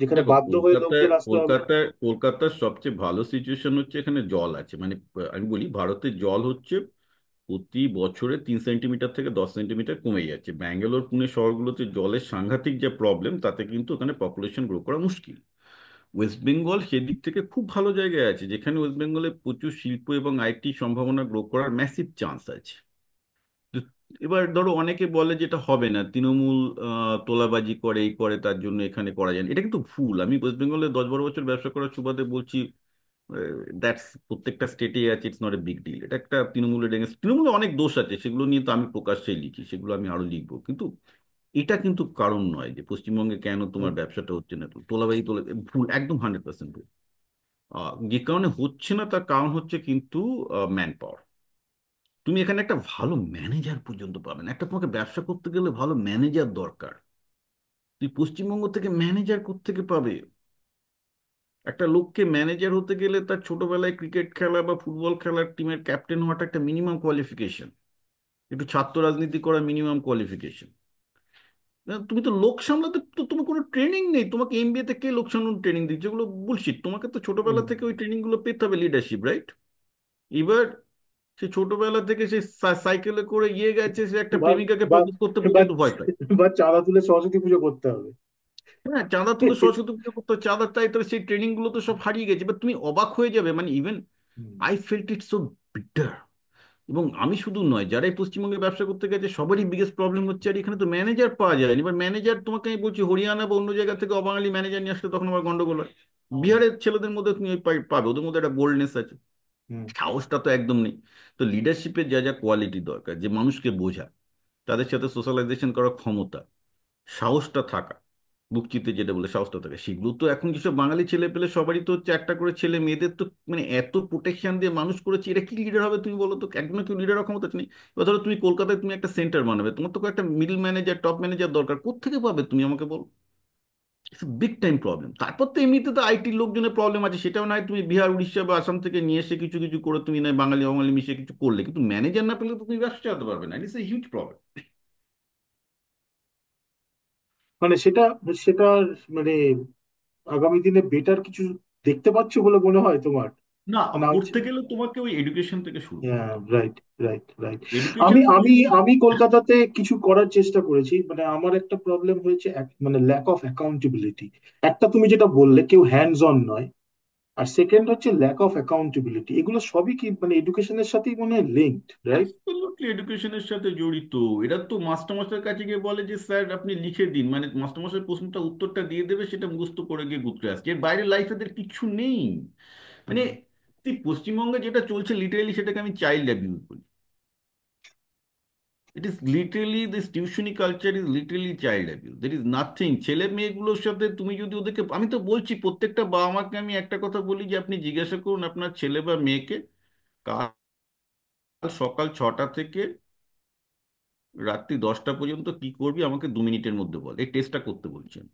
[SPEAKER 1] যেখানে
[SPEAKER 2] দেখো
[SPEAKER 1] বাধ্য হয়ে লোকদের আসতে হবে?
[SPEAKER 2] কলকাতার সবচেয়ে ভালো সিচুয়েশন হচ্ছে এখানে জল আছে। মানে আমি বলি ভারতের জল হচ্ছে প্রতি বছরে 3 সেন্টিমিটার থেকে 10 সেন্টিমিটার কমে যাচ্ছে। ব্যাঙ্গালোর পুনে শহরগুলোতে জলের সাংঘাতিক যে প্রবলেম, তাতে কিন্তু ওখানে পপুলেশন গ্রো করা মুশকিল। ওয়েস্ট বেঙ্গল সেদিক থেকে খুব ভালো জায়গায় আছে, যেখানে ওয়েস্ট বেঙ্গলে প্রচুর শিল্প এবং আইটি সম্ভাবনা গ্রো করার ম্যাসিভ চান্স আছে। তো এবার ধরো অনেকে বলে যেটা হবে না, তৃণমূল তোলাবাজি করে, এই করে, তার জন্য এখানে করা যায় না। এটা কিন্তু ভুল। আমি ওয়েস্ট বেঙ্গলে 10-12 বছর ব্যবসা করার সুবাদে বলছি, দ্যাটস প্রত্যেকটা স্টেটেই আছে, it's not a big deal. এটা একটা তৃণমূলের এগেন্স্ট, তৃণমূলে অনেক দোষ আছে, সেগুলো নিয়ে তো আমি প্রকাশ্যেই লিখি, সেগুলো আমি আরো লিখবো, কিন্তু এটা কিন্তু কারণ নয় যে পশ্চিমবঙ্গে কেন তোমার ব্যবসাটা হচ্ছে না। তোলাবাজি তোলা ভুল, একদম 100% ভুল। যে কারণে হচ্ছে না তার কারণ হচ্ছে কিন্তু ম্যান পাওয়ার। তুমি এখানে একটা ভালো ম্যানেজার পর্যন্ত পাবে না। একটা তোমাকে ব্যবসা করতে গেলে ভালো ম্যানেজার দরকার, তুই পশ্চিমবঙ্গ থেকে ম্যানেজার কোত্থেকে পাবে? একটা লোককে ম্যানেজার হতে গেলে তার ছোটবেলায় ক্রিকেট খেলা বা ফুটবল খেলার টিমের ক্যাপ্টেন হওয়াটা একটা মিনিমাম কোয়ালিফিকেশন, একটু ছাত্র রাজনীতি করা মিনিমাম কোয়ালিফিকেশন। তুমি তো লোক সামলাতে তো তোমার কোনো ট্রেনিং নেই, তোমাকে এমবিএ তে কে লোক সামলানোর ট্রেনিং দিচ্ছে? যেগুলো বুলশিট। তোমাকে তো ছোটবেলা
[SPEAKER 1] হুম।
[SPEAKER 2] থেকে ওই ট্রেনিং গুলো পেতে হবে, লিডারশিপ, রাইট? এবার সে ছোটবেলা থেকে সে সাইকেলে করে গিয়ে গেছে, সে একটা
[SPEAKER 1] বা
[SPEAKER 2] প্রেমিকাকে
[SPEAKER 1] বা
[SPEAKER 2] প্রপোজ করতে
[SPEAKER 1] বা
[SPEAKER 2] পর্যন্ত ভয় পায়।
[SPEAKER 1] বা চাঁদা তুলে সরস্বতী পুজো করতে হবে।
[SPEAKER 2] হ্যাঁ, চাঁদা তুলে সরস্বতী পুজো করতে হয়, চাঁদা চাই, তো সেই ট্রেনিং গুলো তো সব হারিয়ে গেছে। এবার তুমি অবাক হয়ে যাবে, মানে even
[SPEAKER 1] hmm.
[SPEAKER 2] I felt it so bitter এবং আমি শুধু নয়, যারা এই পশ্চিমবঙ্গে ব্যবসা করতে গেছে সবারই বিগেস্ট প্রবলেম হচ্ছে, আর এখানে তো ম্যানেজার পাওয়া যায়নি। এবার ম্যানেজার, তোমাকে আমি বলছি, হরিয়ানা বা অন্য জায়গা থেকে অবাঙালি ম্যানেজার নিয়ে আসলে তখন আমার গন্ডগোল হয়। বিহারের ছেলেদের মধ্যে তুমি পাবে, ওদের মধ্যে একটা বোল্ডনেস আছে,
[SPEAKER 1] হুম।
[SPEAKER 2] সাহসটা তো একদম নেই। তো লিডারশিপের যা যা কোয়ালিটি দরকার, যে মানুষকে বোঝা, তাদের সাথে সোশ্যালাইজেশন করার ক্ষমতা, সাহসটা থাকা, বুক চিতে যেটা বলে সাহসটা থাকে, সেগুলো তো এখন যেসব বাঙালি ছেলে পেলে সবারই তো হচ্ছে, একটা করে ছেলে মেয়েদের তো মানে এত প্রোটেকশন দিয়ে মানুষ করেছে, এটা কি লিডার হবে তুমি বলো তো? একদম কেউ লিডার ক্ষমতা নেই। এবার ধরো তুমি কলকাতায় তুমি একটা সেন্টার বানাবে, তোমার তো একটা মিডল ম্যানেজার, টপ ম্যানেজার দরকার, কোত্থেকে পাবে তুমি আমাকে বলো? It's big time problem. তারপর তো এমনিতে তো আইটির লোকজনের প্রবলেম আছে, সেটাও নয় তুমি বিহার উড়িষ্যা বা আসাম থেকে নিয়ে এসে কিছু কিছু করে তুমি নয় বাঙালি বাঙালি মিশিয়ে কিছু করলে, কিন্তু ম্যানেজার না পেলে তো তুমি ব্যবসা চালাতে পারবে না। It's a huge problem.
[SPEAKER 1] মানে সেটা সেটা মানে আগামী দিনে বেটার কিছু দেখতে পাচ্ছ বলে মনে হয় তোমার?
[SPEAKER 2] না,
[SPEAKER 1] মানে
[SPEAKER 2] করতে গেলে তোমাকে ওই এডুকেশন থেকে শুরু
[SPEAKER 1] হ্যাঁ,
[SPEAKER 2] করতে হবে।
[SPEAKER 1] Right, right, right.
[SPEAKER 2] এডুকেশন
[SPEAKER 1] আমি
[SPEAKER 2] থেকে
[SPEAKER 1] আমি
[SPEAKER 2] শুরু
[SPEAKER 1] আমি কলকাতাতে কিছু করার চেষ্টা করেছি, মানে আমার একটা প্রবলেম হয়েছে মানে ল্যাক অফ অ্যাকাউন্টেবিলিটি। একটা তুমি যেটা বললে, কেউ হ্যান্ডস অন নয়। আর সেকেন্ড হচ্ছে ল্যাক অফ অ্যাকাউন্টেবিলিটি। এগুলো সবই কি মানে এডুকেশনের সাথেই মনে হয় লিঙ্কড, রাইট?
[SPEAKER 2] অ্যাবসলিউটলি এডুকেশনের সাথে জড়িত। এরা তো মাস্টারমশাইয়ের কাছে গিয়ে বলে যে স্যার আপনি লিখে দিন, মানে মাস্টারমশাই প্রশ্নটা উত্তরটা দিয়ে দেবে, সেটা মুখস্থ করে গিয়ে ঘুরতে আসছে, এর বাইরে লাইফ এদের কিছু নেই। মানে তুই পশ্চিমবঙ্গে যেটা চলছে লিটারেলি সেটাকে আমি চাইল্ড অ্যাবিউজ বলি। ইট ইজ লিটারেলি, দিস টিউশনি culture is literally child abuse, there is nothing. ছেলে মেয়েগুলোর সাথে তুমি যদি ওদেরকে, আমি তো বলছি প্রত্যেকটা বাবা মাকে আমি একটা কথা বলি যে আপনি জিজ্ঞাসা করুন আপনার ছেলে বা মেয়েকে, কাল সকাল 6টা থেকে রাত্রি 10টা পর্যন্ত কি করবি আমাকে 2 মিনিটের মধ্যে বল, এই টেস্টটা করতে বলছেন।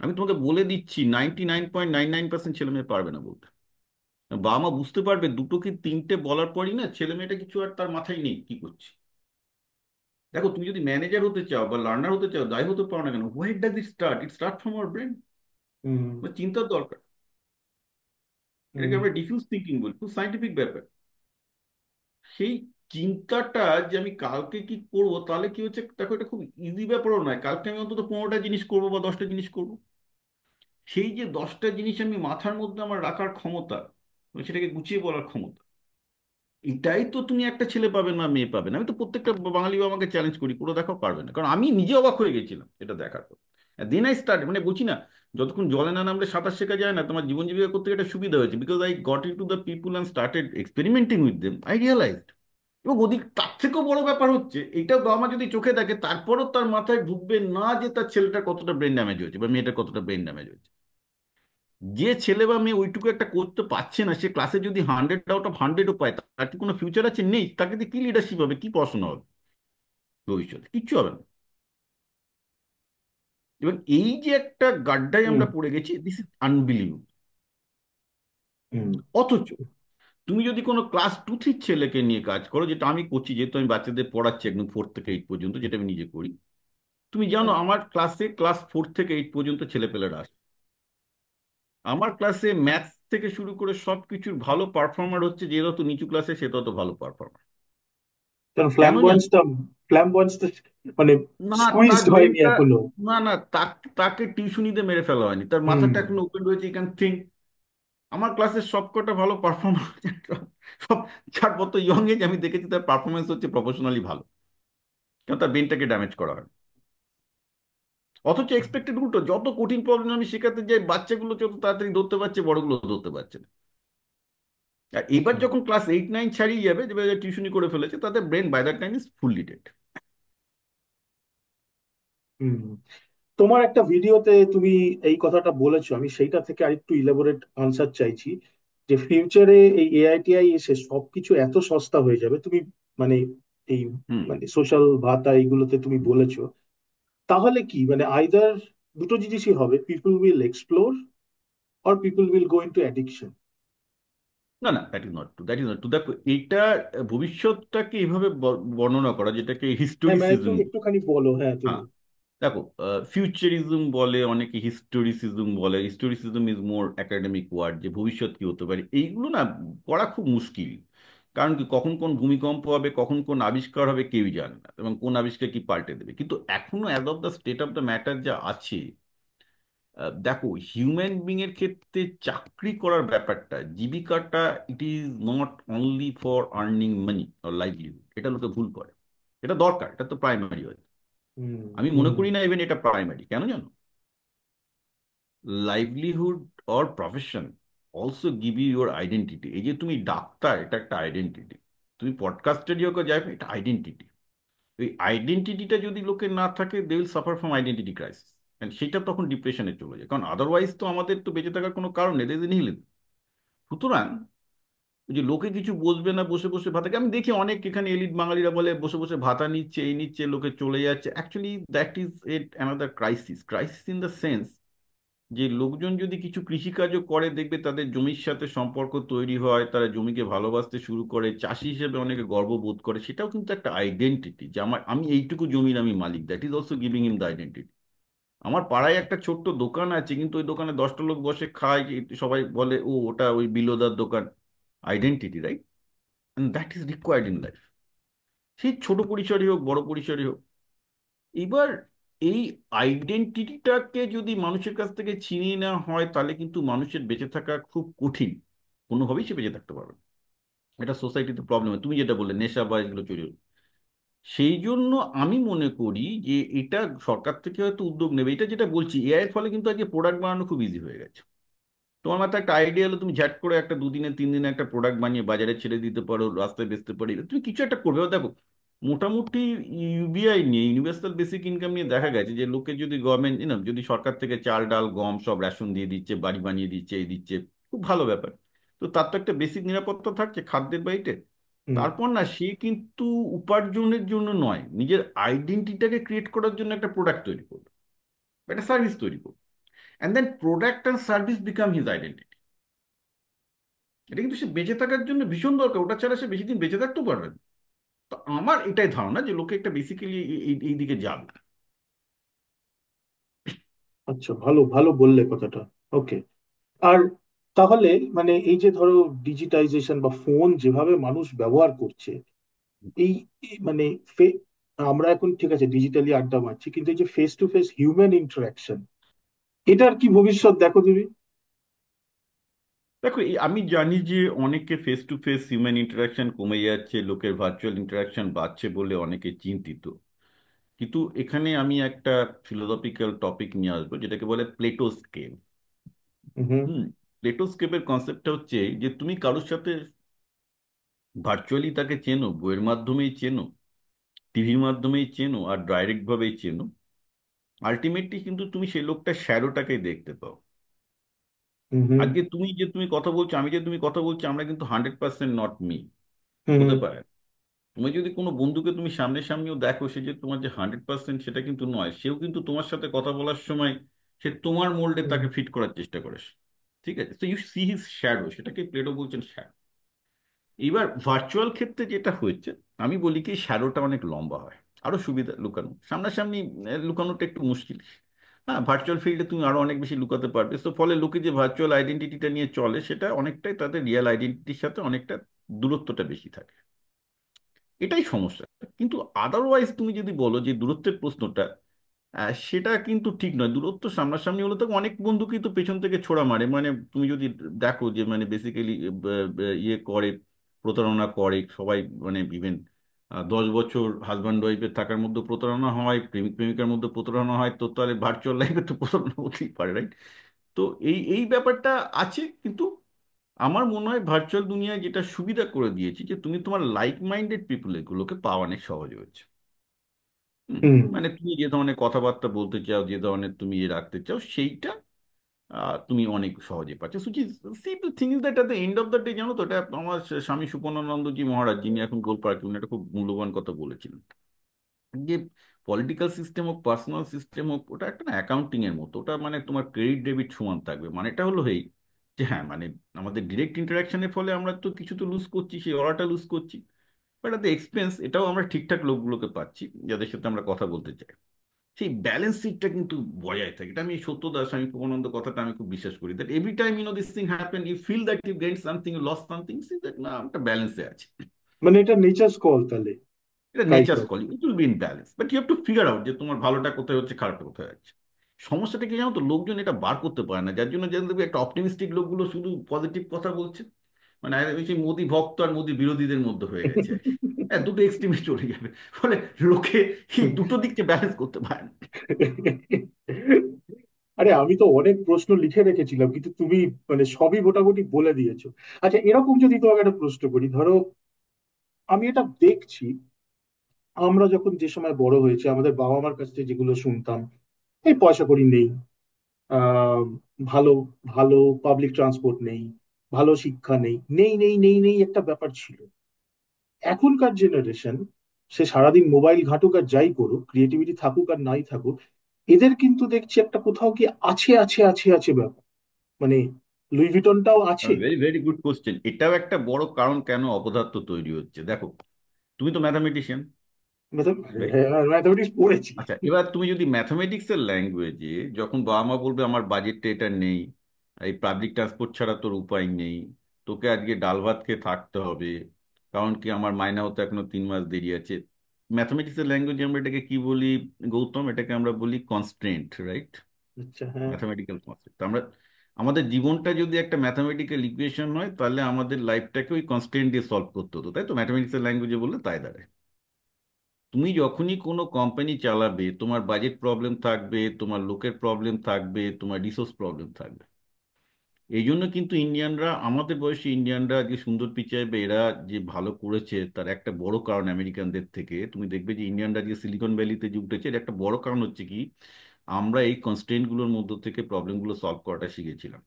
[SPEAKER 2] আমি তোমাকে বলে দিচ্ছি 99.99% ছেলে মেয়ে পারবে না বলতে। বাবা মা বুঝতে পারবে দুটো কি তিনটে বলার পরই না ছেলে মেয়েটা কিছু আর তার মাথায় নেই কি করছে। দেখো, তুমি যদি ম্যানেজার হতে চাও বা লার্নার হতে চাও, যাই হতে পারো না কেন, why does it start? It start from our brain.
[SPEAKER 1] হুম,
[SPEAKER 2] চিন্তার দরকার। এটাকে
[SPEAKER 1] হুম,
[SPEAKER 2] আমরা ডিফিউজ থিঙ্কিং বলি, খুব সাইন্টিফিক ব্যাপার। সেই চিন্তাটা যে আমি কালকে কি করব, তাহলে কি হচ্ছে দেখো, এটা খুব ইজি ব্যাপারও নয়, কালকে আমি অন্তত 15টা জিনিস করবো বা 10টা জিনিস করবো। সেই যে 10টা জিনিস আমি মাথার মধ্যে আমার রাখার ক্ষমতা, এবং সেটাকে গুছিয়ে বলার ক্ষমতা, এটাই তো তুমি একটা ছেলে পাবে না মেয়ে পাবে না। আমি তো প্রত্যেকটা বাঙালি আমাকে চ্যালেঞ্জ করি, পুরো দেখাও পারবে না, কারণ আমি নিজে অবাক হয়ে গেছিলাম এটা দেখার পর। দেন আই স্টার্ট, মানে বলছি না, যতক্ষণ জলে না নামলে সাঁতার শেখা যায় না, তোমার জীবন জীবিকা করতে একটা সুবিধা হয়েছে, because I got in to the people and started experimenting with them, I realised. এবং ওদিক তার থেকেও বড় ব্যাপার হচ্ছে, এইটা বাবা মা যদি চোখে দেখে তারপরও তার মাথায় ঢুকবে না যে তার ছেলেটার কতটা ব্রেন ড্যামেজ হয়েছে বা মেয়েটার কতটা ব্রেন ড্যামেজ হয়েছে। যে ছেলে বা মেয়ে ওইটুকু একটা করতে পারছে না, সে ক্লাসে যদি 100 আউট অফ 100ও পায়, তার কি কোনো ফিউচার আছে? নেই। তাকে দিয়ে কি লিডারশিপ হবে, কি পড়াশোনা হবে ভবিষ্যতে? কিচ্ছু হবে না। এবং এই যে একটা গাড্ডায়
[SPEAKER 1] হুম,
[SPEAKER 2] আমরা পড়ে গেছি, দিস ইজ আনবিলিভেবল।
[SPEAKER 1] হুম।
[SPEAKER 2] অথচ তুমি যদি কোনো ক্লাস 2-3 ছেলেকে নিয়ে কাজ করো, যেটা আমি করছি, যেহেতু আমি বাচ্চাদের পড়াচ্ছি একদম 4 থেকে 8 পর্যন্ত, যেটা আমি নিজে করি, তুমি জানো আমার ক্লাসে ক্লাস 4 থেকে 8 পর্যন্ত ছেলেপেলেরা আসে। আমার ক্লাসে ম্যাথস থেকে শুরু করে সব কিছুর ভালো পারফর্মার হচ্ছে, যে যত নিচু ক্লাসে সে তত ভালো পারফর্মার।
[SPEAKER 1] কারণ
[SPEAKER 2] কেন জানো?
[SPEAKER 1] ফ্ল্যামবয়েন্সটা মানে
[SPEAKER 2] না, তার
[SPEAKER 1] স্কুইজড হয়নি
[SPEAKER 2] ব্রেনটা,
[SPEAKER 1] এখনো।
[SPEAKER 2] না তাকে টিউশনিতে মেরে ফেলা হয়নি, তার
[SPEAKER 1] হুম।
[SPEAKER 2] মাথাটা এখন ওপেন রয়েছে, ইউ ক্যান থিঙ্ক। আমার ক্লাসের সবকটা ভালো পারফর্মার, সব যার মতো ইয়ং এজ আমি দেখেছি তার পারফরমেন্স হচ্ছে প্রফেশনালি ভালো, কারণ তার ব্রেনটাকে ড্যামেজ করা হয়। অথচ এক্সপেক্টেড উল্টো, যত কঠিন প্রবলেম আমি শেখাতে যাই বাচ্চাগুলো যত তাড়াতাড়ি ধরতে পারছে, বড়গুলো ধরতে পারছে না। আর এবার
[SPEAKER 1] হুম,
[SPEAKER 2] যখন ক্লাস 8-9 ছাড়িয়ে যাবে, যে টিউশনি করে ফেলেছে, তাদের brain by that time is fully dead.
[SPEAKER 1] হুম। তোমার একটা ভিডিওতে তুমি এই কথাটা বলেছো, আমি সেইটা থেকে আরেকটু ইলাবোরেট আনসার চাইছি। যে ফিউচারে এই এআইটিআই এসে সবকিছু এত সস্তা হয়ে যাবে, তুমি মানে এই
[SPEAKER 2] হুম।
[SPEAKER 1] মানে সোশ্যাল ভাতা এইগুলোতে তুমি বলেছো। তাহলে কি মানে আইদার দুটো জিনিসই হবে, people will explore or people will go into addiction.
[SPEAKER 2] না না, that is not too, that is not too. দেখো, এইটা ভবিষ্যৎটাকে এইভাবে বর্ণনা করা, যেটাকে
[SPEAKER 1] হ্যাঁ, মানে
[SPEAKER 2] হিস্টোরিসিজম।
[SPEAKER 1] একটুখানি বলো, হ্যাঁ তুমি।
[SPEAKER 2] হ্যাঁ, দেখো, ফিউচারিজম বলে অনেকে, হিস্টোরিসিজম বলে। হিস্টোরিসিজম ইজ মোর একাডেমিক ওয়ার্ড, যে ভবিষ্যৎ কি হতে পারে এইগুলো না পড়া খুব মুশকিল। কারণ কি, কখন কোন ভূমিকম্প হবে, কখন কোন আবিষ্কার হবে কেউই জানে না, এবং কোন আবিষ্কার কি পাল্টে দেবে। কিন্তু এখনো as of the state of the matter যা আছে, দেখো, হিউম্যান বিং এর ক্ষেত্রে চাকরি করার ব্যাপারটা, জীবিকাটা, it is not only for earning money or livelihood. এটা লোকে ভুল করে। এটা দরকার, এটা তো প্রাইমারি হয়।
[SPEAKER 1] হুম
[SPEAKER 2] আমি মনে
[SPEAKER 1] হুম
[SPEAKER 2] করি না ইভেন এটা প্রাইমারি। কেন জানো? Livelihood or profession also give you your identity. এই যে তুমি ডাক্তার, এটা একটা আইডেন্টিটি। তুমি পডকাস্টারই হোক যাই হোক, এটা আইডেন্টিটি। এই আইডেন্টিটিটা যদি লোকের না থাকে, they will suffer from identity crisis. সেটা তখন ডিপ্রেশনে চলে যায়, কারণ আদারওয়াইজ তো আমাদের তো বেঁচে থাকার কোনো কারণ নেই, নিহিল। সুতরাং ওই যে লোকে কিছু বসবে না, বসে বসে ভাতা, আমি দেখি অনেক এখানে এলিট বাঙালিরা বলে বসে বসে ভাতা নিচ্ছে, এই নিচ্ছে, লোকে চলে যাচ্ছে। Actually that is at another crisis. Crisis in the sense যে লোকজন যদি কিছু কৃষিকাজও করে, দেখবে তাদের জমির সাথে সম্পর্ক তৈরি হয়, তারা জমিকে ভালোবাসতে শুরু করে, চাষি হিসেবে অনেকে গর্ববোধ করে। সেটাও কিন্তু একটা আইডেন্টিটি, যে আমি এইটুকু জমির আমি মালিক। That is also giving him the identity. আমার পাড়ায় একটা ছোট্ট দোকান আছে, কিন্তু ওই দোকানে 10টা লোক বসে খায়, সবাই বলে ও ওটা ওই বিলোদার দোকান। Identity, right? And that is required in life. সেই ছোট পরিসরই হোক, বড় পরিসরই হোক। এবার এই আইডেন্টিটিটাকে যদি মানুষের কাছ থেকে ছিনিয়ে নেওয়া হয়, তাহলে কিন্তু মানুষের বেঁচে থাকা খুব কঠিন। কোনোভাবেই সে বেঁচে থাকতে পারবে না। এটা সোসাইটিতে প্রবলেম। তুমি যেটা বললে, নেশা বা এগুলো চলে, সেই জন্য আমি মনে করি যে এটা সরকার থেকে হয়তো উদ্যোগ নেবে। এটা যেটা বলছি, এআই এর ফলে কিন্তু আজকে প্রোডাক্ট বানানো খুব ইজি হয়ে গেছে। তোমার মাথায় একটা আইডিয়া হলো, তুমি ঝ্যাট করে একটা 2 দিনে 3 দিনে একটা প্রোডাক্ট বানিয়ে বাজারে ছেড়ে দিতে পারো, রাস্তায় বেচতে পারি, তুমি কিছু একটা করবে। এবার দেখো, মোটামুটি ইউবিআই নিয়ে, ইউনিভার্সাল বেসিক ইনকাম নিয়ে দেখা গেছে যে লোকে যদি গভর্নমেন্ট যদি সরকার থেকে চাল ডাল গম সব রেশন দিয়ে দিচ্ছে, বাড়ি বানিয়ে দিচ্ছে, এই দিচ্ছে, খুব ভালো ব্যাপার। তো তার তো একটা বেসিক নিরাপত্তা থাকছে খাদ্যের বাড়িতে।
[SPEAKER 1] হুম।
[SPEAKER 2] তারপর না, সে কিন্তু উপার্জনের জন্য নয়, নিজের আইডেন্টিটাকে ক্রিয়েট করার জন্য একটা প্রোডাক্ট তৈরি করবে, একটা সার্ভিস তৈরি করবে। And then product and service become his identity. এটা কিন্তু সে বেঁচে থাকার জন্য ভীষণ দরকার। ওটা ছাড়া সে বেশি দিন বেঁচে থাকতেও পারবে না। তো আমার এটাই ধারণা যে লোকে একটা বেসিক্যালি এই দিকে যাবে।
[SPEAKER 1] আচ্ছা, ভালো ভালো বললে কথাটা। ওকে। আর তাহলে মানে এই যে ধরো ডিজিটাইজেশন বা ফোন যেভাবে মানুষ ব্যবহার করছে, এই মানে আমরা এখন ঠিক আছে ডিজিটালি আড্ডা মারছি, কিন্তু এই যে face to face human interaction, এটার কি ভবিষ্যৎ দেখো তুমি?
[SPEAKER 2] দেখো, আমি জানি যে অনেকে face to face human interaction কমে যাচ্ছে, লোকের ভার্চুয়াল ইন্টারাকশন বাড়ছে বলে অনেকে চিন্তিত। কিন্তু এখানে আমি একটা ফিলোসফিক্যাল টপিক নিয়ে আসবো, যেটাকে বলে প্লেটো স্কেল।
[SPEAKER 1] হুম
[SPEAKER 2] হুম। প্লেটো স্কেপের কনসেপ্টটা হচ্ছে যে তুমি কারোর সাথে ভার্চুয়ালি তাকে চেনো, বইয়ের মাধ্যমেই চেনো, টিভির মাধ্যমেই চেনো, আর ডাইরেক্ট ভাবেই চেনো, আলটিমেটলি কিন্তু তুমি সেই লোকটা শ্যাডোটাকে দেখতে পাও।
[SPEAKER 1] হুম হুম
[SPEAKER 2] আজকে তুমি কথা বলছো, আমি যে তুমি কথা বলছি, আমরা কিন্তু 100% নট মি।
[SPEAKER 1] হুম
[SPEAKER 2] হতে পারে। তুমি যদি কোনো বন্ধুকে তুমি সামনেও দেখো, সে যে তোমার যে 100% সেটা কিন্তু নয়। সেও কিন্তু তোমার সাথে কথা বলার সময় সে তোমার মোল্ডে
[SPEAKER 1] হুম
[SPEAKER 2] তাকে ফিট করার চেষ্টা করে। ঠিক আছে, তো ইউ সি হিজ শ্যাডো, সেটাকে প্লেটো বলছেন শ্যাডো। এইবার ভার্চুয়াল ক্ষেত্রে যেটা হয়েছে, আমি বলি কি শ্যাডোটা অনেক লম্বা হয়, আরো সুবিধা লুকানো। সামনাসামনি লুকানোটা একটু মুশকিল। হ্যাঁ, ভার্চুয়াল ফিল্ডে তুমি আরো অনেক বেশি লুকাতে পারবে। তো ফলে লোকে যে ভার্চুয়াল আইডেন্টিটিটা নিয়ে চলে, সেটা অনেকটাই তাদের রিয়েল আইডেন্টিটির সাথে অনেকটা দূরত্বটা বেশি থাকে। এটাই সমস্যা। কিন্তু আদারওয়াইজ তুমি যদি বলো যে দূরত্বের প্রশ্নটা, সেটা কিন্তু ঠিক নয়। দূরত্ব সামনাসামনি হলে তো অনেক বন্ধুকেই তো পেছন থেকে ছোড়া মারে। মানে তুমি যদি দেখো যে মানে বেসিক্যালি ইয়ে করে, প্রতারণা করে সবাই। মানে ইভেন 10 বছর হাজব্যান্ড ওয়াইফের থাকার মধ্যে প্রতারণা হয়, প্রেমিক প্রেমিকার মধ্যে প্রতারণা হয়, তো তাহলে ভার্চুয়াল লাইফে তো প্রতারণা হতেই পারে, রাইট? তো এই এই ব্যাপারটা আছে। কিন্তু আমার মনে হয় ভার্চুয়াল দুনিয়ায় যেটা সুবিধা করে দিয়েছে, যে তুমি তোমার লাইক মাইন্ডেড পিপুল এগুলোকে পাওয়া অনেক সহজ হয়েছে। হুম।
[SPEAKER 1] হুম
[SPEAKER 2] মানে তুমি যে ধরনের কথাবার্তা বলতে চাও, যে ধরনের তুমি ইয়ে রাখতে চাও, সেইটা তুমি অনেক সহজে পাচ্ছ। Suchi, see the thing is that at the end of the day, জানো তো, এটা আমার স্বামী সুপর্ণানন্দজি মহারাজ, যিনি এখন গোলপার্ক, উনি একটা খুব মূল্যবান কথা বলেছিলেন, যে পলিটিক্যাল সিস্টেম হোক, পার্সোনাল সিস্টেম হোক, ওটা একটা না অ্যাকাউন্টিং এর মতো। ওটা মানে তোমার ক্রেডিট ডেবিট সমান থাকবে। মানে এটা হলো এই যে হ্যাঁ, মানে আমাদের ডিরেক্ট ইন্টারাকশনের ফলে আমরা তো কিছু তো লুজ করছি, সেই অর্ডারটা লুজ করছি। বাট এট দ্য এক্সপেন্স এটাও আমরা ঠিকঠাক লোকগুলোকে পাচ্ছি যাদের সাথে আমরা কথা বলতে চাই। সেই ব্যালেন্স শিটটা কিন্তু বজায় থাকে। এটা আমি সত্যদা স্বামী প্রবন্ধ কথাটা আমি খুব বিশ্বাস করি, that every time this thing happen, you feel that you gain something, you loss something, see that না, একটা ব্যালেন্সে আছে।
[SPEAKER 1] মানে এটা নেচার কল তাহলে,
[SPEAKER 2] এটা
[SPEAKER 1] kind
[SPEAKER 2] nature
[SPEAKER 1] of.
[SPEAKER 2] Call, it will be in balance, but you have to figure out যে তোমার ভালোটা কোথায় হচ্ছে, খারাপটা কোথায় হচ্ছে। সমস্যাটা কি জানো তো, লোকজন এটা বার করতে পারে না, যার জন্য যেন দেখবে একটা অপটিমিস্টিক লোকগুলো শুধু পজিটিভ কথা বলছে, মানে ওই সেই মোদি ভক্ত আর মোদি বিরোধীদের মধ্যে হয়ে গেছে আর কি। হ্যাঁ, দুটো এক্সট্রিমে চলে যাবে, ফলে লোকে এই দুটো দিককে ব্যালেন্স করতে পারে না।
[SPEAKER 1] আরে আমি তো অনেক প্রশ্ন লিখে রেখেছিলাম, কিন্তু তুমি মানে সবই মোটামুটি বলে দিয়েছো। আচ্ছা, এরকম যদি তোমাকে একটা প্রশ্ন করি, ধরো আমি এটা দেখছি, আমরা যখন যে সময় বড় হয়েছে আমাদের বাবা মার কাছ থেকে যেগুলো শুনতাম, এই পয়সা কড়ি নেই, আহ ভালো ভালো পাবলিক ট্রান্সপোর্ট নেই, ভালো শিক্ষা নেই, নেই নেই নেই নেই একটা ব্যাপার ছিল। এখনকার জেনারেশন, সে সারাদিন মোবাইল ঘাঁটুক আর যাই করুক, ক্রিয়েটিভিটি থাকুক আর নাই থাকুক, এদের কিন্তু দেখছি একটা কোথাও কি আছে আছে আছে আছে ব্যাপার, মানে লুই ভিটনটাও আছে।
[SPEAKER 2] Very very good question. এটাও একটা বড় কারণ কেন অপদার্থ তৈরি হচ্ছে। দেখো, তুমি তো ম্যাথামেটিশিয়ান,
[SPEAKER 1] ম্যাথামেটিক্স পড়েছি।
[SPEAKER 2] আচ্ছা এবার তুমি যদি ম্যাথামেটিক্সের ল্যাঙ্গুয়েজে, যখন বাবা মা বলবে আমার বাজেটটা এটা নেই, এই পাবলিক ট্রান্সপোর্ট ছাড়া তোর উপায় নেই, তোকে আজকে ডাল ভাত খেয়ে থাকতে হবে, কারণ কি আমার মাইনা হতে এখনো 3 মাস দেরি আছে। ম্যাথামেটিক্সের ল্যাঙ্গুয়েজে আমরা এটাকে কি বলি গৌতম? এটাকে আমরা বলি কনস্ট্রেন্ট, রাইট?
[SPEAKER 1] আচ্ছা, হ্যাঁ।
[SPEAKER 2] Mathematical constraint. আমরা আমাদের জীবনটা যদি একটা ম্যাথামেটিক্যাল ইকুয়েশন হয়, তাহলে আমাদের লাইফটাকে ওই কনস্ট্রেন্ট দিয়ে সলভ করতে হতো, তাই তো? ম্যাথামেটিক্সের ল্যাঙ্গুয়েজে বললে তাই দাঁড়ায়। তুমি যখনই কোনো কোম্পানি চালাবে, তোমার বাজেট প্রবলেম থাকবে, তোমার লোকের প্রবলেম থাকবে, তোমার রিসোর্স প্রবলেম থাকবে। এই জন্য কিন্তু ইন্ডিয়ানরা, আমাদের বয়সী ইন্ডিয়ানরা যে সুন্দর পিচাই বা এরা যে ভালো করেছে, তার একটা বড় কারণ আমেরিকানদের থেকে তুমি দেখবে যে ইন্ডিয়ানরা যে সিলিকন ভ্যালিতে যে উঠেছে, এর একটা বড় কারণ হচ্ছে কি, আমরা এই কনস্ট্রেন্টগুলোর মধ্য থেকে প্রবলেমগুলো সলভ করাটা শিখেছিলাম।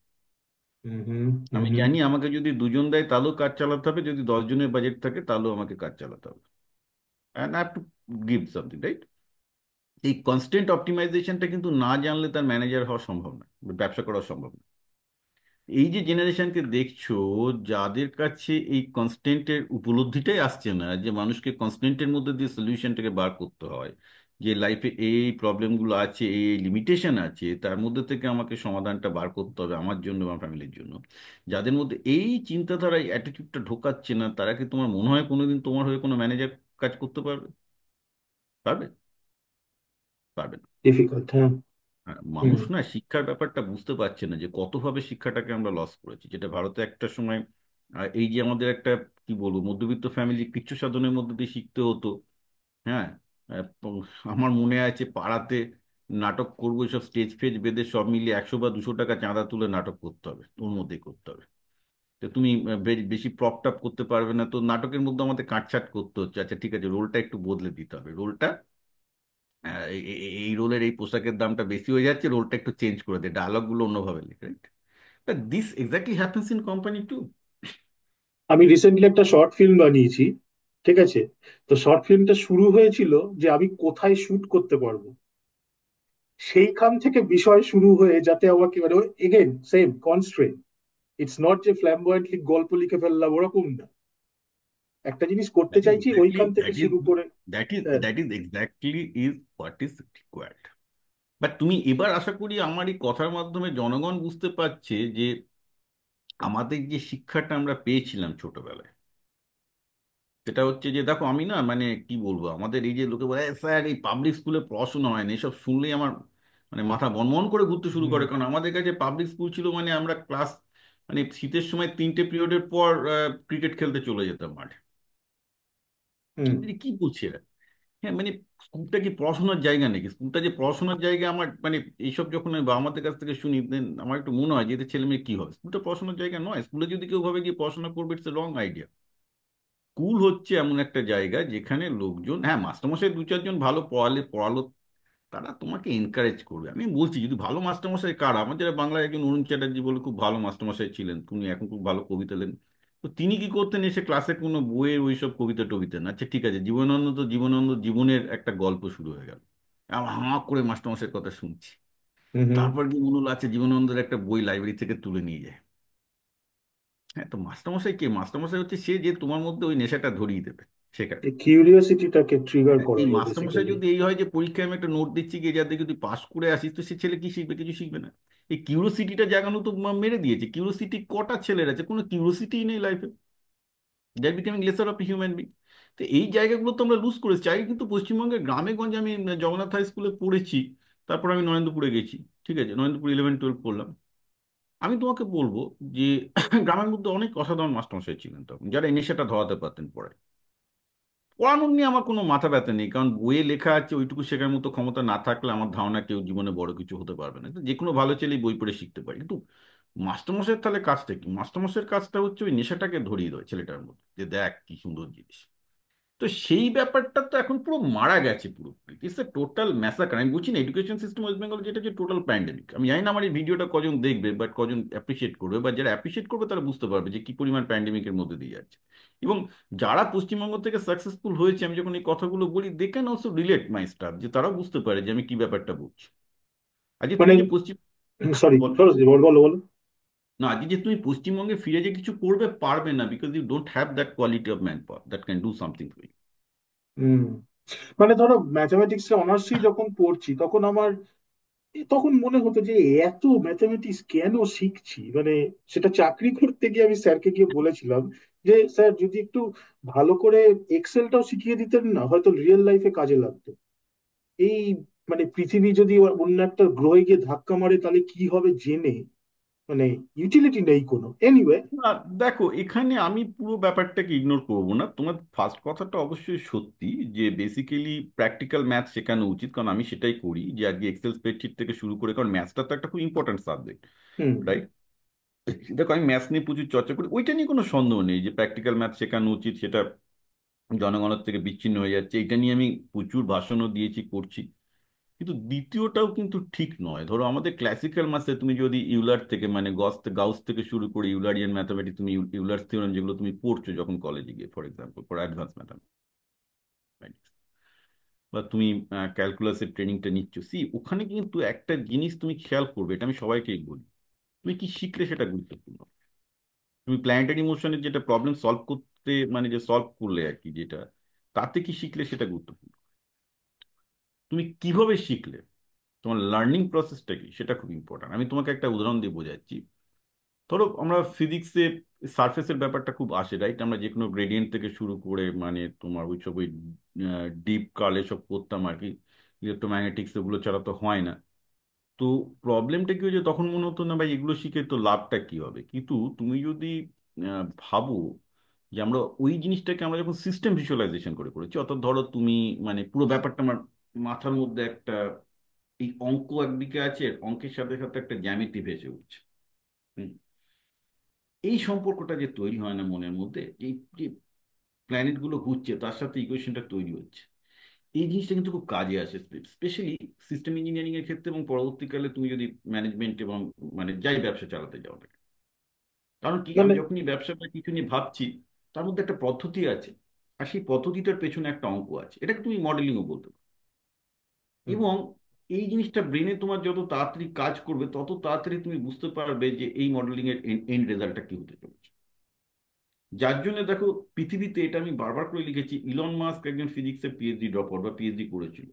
[SPEAKER 1] হুম হুম হুম
[SPEAKER 2] আমি
[SPEAKER 1] হুম।
[SPEAKER 2] জানি আমাকে যদি দুজন দেয় তাহলেও কাজ চালাতে হবে, যদি 10 জনের বাজেট থাকে তাহলেও আমাকে কাজ চালাতে হবে, and I have to give something, right? এই কনস্ট্যান্ট অপটিমাইজেশনটা কিন্তু না জানলে তার ম্যানেজার হওয়া সম্ভব না, ব্যবসা করা সম্ভব না। এই যে জেনারেশনকে দেখছো, যাদের কাছে এই কনস্ট্যান্টের উপলব্ধিটাই আসছে না, যে মানুষকে কনস্ট্যান্টের মধ্যে দিয়ে সলিউশনটাকে বার করতে হয়, যে লাইফে এই প্রবলেমগুলো আছে, এই লিমিটেশন আছে, তার মধ্যে থেকে আমাকে সমাধানটা বার করতে হবে আমার জন্য, আমার ফ্যামিলির জন্য। যাদের মধ্যে এই চিন্তাধারা, এই অ্যাটিটিউডটা ঢোকাচ্ছে না, তারা কি তোমার মনে হয় কোনোদিন তোমার হয়ে কোনো ম্যানেজার কাজ করতে পারবে? পারবে? পারবে না।
[SPEAKER 1] ডিফিকাল্ট, হ্যাঁ।
[SPEAKER 2] হ্যাঁ,
[SPEAKER 1] হুম
[SPEAKER 2] মানুষ না শিক্ষার ব্যাপারটা বুঝতে পারছে না, যে কতভাবে শিক্ষাটাকে আমরা লস করেছি। যেটা ভারতে একটা সময় এই যে আমাদের একটা, কি বলবো, মধ্যবিত্ত ফ্যামিলি কৃচ্ছ সাধনের মধ্যে দিয়ে শিখতে হতো। হ্যাঁ, এবং আমার মনে আছে পাড়াতে নাটক করবো, সব স্টেজ ফেজ বেঁধে সব মিলিয়ে 100 বা 200 টাকা চাঁদা তুলে নাটক করতে হবে, ওর মধ্যেই করতে হবে। তো তুমি বেশি প্রপ টপ করতে পারবে না, তো নাটকের মধ্যে আমাদের কাটছাট করতে হচ্ছে। আচ্ছা ঠিক আছে, রোলটা একটু বদলে দিতে হবে, রোলটা এই রোলের এই পোশাকের দামটা বেশি হয়ে যাচ্ছে, রোলটা একটু চেঞ্জ করে দে, ডায়লগ গুলো অন্যভাবে লিখ, right? This exactly happens in company too.
[SPEAKER 1] আমি রিসেন্টলি একটা শর্ট ফিল্ম বানিয়েছি, ঠিক আছে? তো শর্ট ফিল্মটা শুরু হয়েছিল যে আমি কোথায় শুট করতে পারবো, সেইখান থেকে বিষয় শুরু হয়ে যাতে আমাকে মানে, again same constraint. It's not যে ফ্ল্যামবয়েন্টলি গল্প লিখে ফেললাম, ওরকম না। একটা জিনিস করতে
[SPEAKER 2] দ্যাট ইজ
[SPEAKER 1] চাইছি,
[SPEAKER 2] এক্স্যাক্টলি
[SPEAKER 1] ওইখান থেকে
[SPEAKER 2] দ্যাট ইজ
[SPEAKER 1] শুরু করে।
[SPEAKER 2] দ্যাট ইজ
[SPEAKER 1] হ্যাঁ,
[SPEAKER 2] that is exactly is what is required. But তুমি এবার আশা করি আমার এই কথার মাধ্যমে জনগণ বুঝতে পারছে যে আমাদের যে শিক্ষাটা আমরা পেয়েছিলাম ছোটবেলায়, সেটা হচ্ছে যে, দেখো আমি না, মানে কি বলবো, আমাদের এই যে লোকে বলে, স্যার এই পাবলিক স্কুলে পড়াশোনা হয় না", এসব শুনলেই আমার মানে মাথা বনবন করে ঘুরতে শুরু
[SPEAKER 1] হুম
[SPEAKER 2] করে। কারণ আমাদের কাছে পাবলিক স্কুল ছিল মানে আমরা ক্লাস, মানে শীতের সময় 3টে পিরিয়ডের পর ক্রিকেট খেলতে চলে যেতাম মাঠে।
[SPEAKER 1] হুম।
[SPEAKER 2] কি বলছে এরা? হ্যাঁ, মানে স্কুলটা কি পড়াশোনার জায়গা নাকি? স্কুলটা যে পড়াশোনার জায়গা, আমার মানে এইসব যখন আমি বাবা মাদের কাছ থেকে শুনি, দেন আমার একটু মনে হয় যে এদের ছেলে মেয়ে কি হবে। স্কুলটা পড়াশোনার জায়গা নয়। স্কুলে যদি কেউ ভাবে গিয়ে পড়াশোনা করবে, it's a wrong idea. School হচ্ছে এমন একটা জায়গা যেখানে লোকজন, হ্যাঁ মাস্টারমশাই 2-4 জন ভালো পড়ালে পড়ালো, তারা তোমাকে এনকারেজ করবে। আমি বলছি, যদি ভালো মাস্টারমশাই কারা, আমাদের বাংলায় একজন অরুণ চ্যাটার্জি বলে খুব ভালো মাস্টারমশাই ছিলেন, তিনি এখন খুব ভালো কবিতা লেন। তো তিনি কি করতেন, এসে ক্লাসে কোনো বইয়ের ওইসব কবিতা টবিতা না, আচ্ছা ঠিক আছে, জীবনানন্দ তো জীবনানন্দ জীবনের একটা গল্প শুরু হয়ে গেল, আমার হাঁ করে মাস্টারমশাইয়ের কথা শুনছি।
[SPEAKER 1] হুম হুম।
[SPEAKER 2] তারপর কি মনে হলো, আচ্ছা জীবনানন্দের একটা বই লাইব্রেরি থেকে তুলে নিয়ে যায়। হ্যাঁ, তো মাস্টারমশাই কে? মাস্টারমশাই হচ্ছে সে, যে তোমার মধ্যে ওই নেশাটা ধরিয়ে দেবে, শেখার।
[SPEAKER 1] এই কিউরিওসিটিটাকে ট্রিগার
[SPEAKER 2] এই
[SPEAKER 1] করা যায়
[SPEAKER 2] মাস্টারমশাই
[SPEAKER 1] বেসিক্যালি।
[SPEAKER 2] যদি এই হয় যে পরীক্ষায় আমি একটা নোট দিচ্ছি, গিয়ে যাতে যদি পাস করে আসিস, তো সে ছেলে কি শিখবে? কিছু শিখবে না। এই কিউরিওসিটিটা জাগানো তো মেরে দিয়েছে। কিউরিওসিটি কটা ছেলের আছে? কোনো কিউরিওসিটি নেই লাইফে, that becoming lesser of human being. তো এই জায়গাগুলো তো আমরা লুজ করেছি। আগে কিন্তু পশ্চিমবঙ্গের গ্রামে গঞ্জে, আমি জগন্নাথ হাই স্কুলে পড়েছি, তারপর আমি নরেন্দ্রপুরে গেছি। ঠিক আছে, নরেন্দ্রপুর 11-12 পড়লাম। আমি তোমাকে বলবো যে গ্রামের মধ্যে অনেক অসাধারণ মাস্টারমশাই ছিলেন তখন, যারা এই নেশাটা ধরাতে পারতেন পড়ায়। পড়ানোর নিয়ে আমার কোনো মাথা ব্যথা নেই, কারণ বইয়ে লেখা আছে ওইটুকু শেখার মতো ক্ষমতা না থাকলে আমার ধারণা কেউ জীবনে বড় কিছু হতে পারবে না। তো যে কোনো ভালো ছেলেই বই পড়ে শিখতে পারে, কিন্তু মাস্টারমশাইয়ের তাহলে কাজটা কি? মাস্টারমশাইয়ের কাজটা হচ্ছে ওই নেশাটাকে ধরিয়ে দেয় ছেলেটার মধ্যে, যে দেখ কি সুন্দর জিনিস। তো সেই ব্যাপারটা তো এখন পুরো মারা গেছে পুরোপুরি। It's a total massacre. আমি বলছি না এডুকেশন সিস্টেম ওয়েস্ট বেঙ্গল যেটা যে টোটাল প্যান্ডেমিক। আমি জানি না আমার এই ভিডিওটা কজন দেখবে, বাট কজন অ্যাপ্রিসিয়েট করবে, বা যারা অ্যাপ্রিসিয়েট করবে তারা বুঝতে পারবে যে কি পরিমাণ প্যান্ডেমিকের মধ্যে দিয়ে যাচ্ছে। এবং যারা পশ্চিমবঙ্গ থেকে সাকসেসফুল হয়েছে, আমি যখন এই কথাগুলো বলি, they can also relate my stuff, যে তারাও বুঝতে পারে যে আমি কি ব্যাপারটা বলছি। আজকে
[SPEAKER 1] মানে
[SPEAKER 2] তুমি যে পশ্চিম,
[SPEAKER 1] সরি
[SPEAKER 2] বল,
[SPEAKER 1] সরোজ বলো বলো বলো।
[SPEAKER 2] না আজকে যে তুমি পশ্চিমবঙ্গে ফিরে যে কিছু করবে পারবে না, because you don't have that quality of man power that can do something for you.
[SPEAKER 1] হম। মানে ধরো ম্যাথামেটিক্স এ অনার্সই যখন পড়ছি তখন আমার তখন মনে হতো যে এত ম্যাথামেটিক্স কেন শিখছি, মানে সেটা চাকরি করতে গিয়ে আমি স্যারকে গিয়ে বলেছিলাম যে স্যার যদি একটু ভালো করে এক্সেলটাও শিখিয়ে দিতেন না, হয়তো রিয়েল লাইফে কাজে লাগতো। এই মানে পৃথিবী যদি অন্য একটা গ্রহে গিয়ে ধাক্কা মারে তাহলে কি হবে জেনে, মানে ইউটিলিটি নেই কোনো, এনিওয়ে।
[SPEAKER 2] না, দেখো এখানে আমি পুরো ব্যাপারটাকে ইগনোর করব না। তোমার ফার্স্ট কথাটা অবশ্যই সত্যি, যে বেসিক্যালি প্র্যাকটিক্যাল ম্যাথ শেখানো উচিত, কারণ আমি সেটাই করি, যে আজকে এক্সেল স্প্রেডশিট থেকে শুরু করে, কারণ ম্যাথসটা তো একটা খুব ইম্পর্টেন্ট সাবজেক্ট,
[SPEAKER 1] হুম।
[SPEAKER 2] রাইট? দেখো আমি ম্যাথস নিয়ে প্রচুর চর্চা করি, ওইটা নিয়ে কোনো সন্দেহ নেই যে প্র্যাকটিক্যাল ম্যাথ শেখানো উচিত, সেটা জনগণের থেকে বিচ্ছিন্ন হয়ে যাচ্ছে, এটা নিয়ে আমি প্রচুর ভাষণও দিয়েছি, করছি। কিন্তু দ্বিতীয়টাও কিন্তু ঠিক নয়। ধরো আমাদের ক্লাসিক্যাল ম্যাথসে তুমি যদি ইউলার থেকে, মানে গাউস থেকে শুরু করে ইউলারিয়ান ম্যাথামেটিক্স, তুমি ইউলার থিওরেম যেগুলো তুমি পড়ছো যখন কলেজে গিয়ে, for example for advance mathematics, বা তুমি ক্যালকুলাসের ট্রেনিংটা নিচ্ছ, ওখানে কিন্তু একটা জিনিস তুমি খেয়াল করবে, এটা আমি সবাইকেই বলি, তুমি কি শিখলে সেটা গুরুত্বপূর্ণ। তুমি প্ল্যানেটারি মোশনের যেটা প্রবলেম সলভ করতে, মানে যে সলভ করলে আর কি, যেটা তাতে কি শিখলে সেটা গুরুত্বপূর্ণ। তুমি কিভাবে শিখলে, তোমার লার্নিং প্রসেসটা কি, সেটা খুব ইম্পর্ট্যান্ট। আমি তোমাকে একটা উদাহরণ দিয়ে বোঝাচ্ছি। ধরো আমরা ফিজিক্সে সারফেসের ব্যাপারটা খুব আসে, রাইট? আমরা যে কোনো গ্রেডিয়েন্ট থেকে শুরু করে, মানে তোমার ওইসব ওই ডিপ কার্ল এসব করতাম আর কি, ইলেকট্রোম্যাগনেটিক্স ওগুলো ছাড়া তো হয় না। তো প্রবলেমটা কি হয়েছে, তখন মনে হতো না ভাই এগুলো শিখে তো লাভটা কি হবে। কিন্তু তুমি যদি ভাবো যে আমরা ওই জিনিসটাকে আমরা যখন সিস্টেম ভিজুয়ালাইজেশন করে করেছি, অর্থাৎ ধরো তুমি, মানে পুরো ব্যাপারটা আমার মাথার মধ্যে একটা, এই অঙ্ক একদিকে আছে, অঙ্কের সাথে সাথে একটা জ্যামিতি ভেসে উঠছে। হুম। এই সম্পর্কটা যে তৈরি হয় না মনের মধ্যে, এই যে প্ল্যানেট গুলো ঘুরছে তার সাথে ইকুয়েশনটা তৈরি হচ্ছে, এই জিনিসটা কিন্তু খুব কাজে আসে, স্পেশালি সিস্টেম ইঞ্জিনিয়ারিং এর ক্ষেত্রে, এবং পরবর্তীকালে তুমি যদি ম্যানেজমেন্ট এবং মানে যাই ব্যবসা চালাতে যাও না কেন। কারণ কি, আমি
[SPEAKER 1] মানে
[SPEAKER 2] যখনই ব্যবসা বা কিছু নিয়ে ভাবছি, তার মধ্যে একটা পদ্ধতি আছে, আর সেই পদ্ধতিটার পেছনে একটা অঙ্ক আছে, এটাকে তুমি মডেলিংও বলতে পারো।
[SPEAKER 1] হুম,
[SPEAKER 2] এবং এই জিনিসটা ব্রেনে তোমার যত তাড়াতাড়ি কাজ করবে, তত তাড়াতাড়ি তুমি বুঝতে পারবে যে এই মডেলিং এর এন্ড রেজাল্টটা কি হতে চলেছে। যার জন্য দেখো, পৃথিবীতে, এটা আমি বারবার করে লিখেছি, ইলন মাস্ক একজন ফিজিক্সের পিএইচডি ড্রপ আউট বা পিএইচডি করেছিল,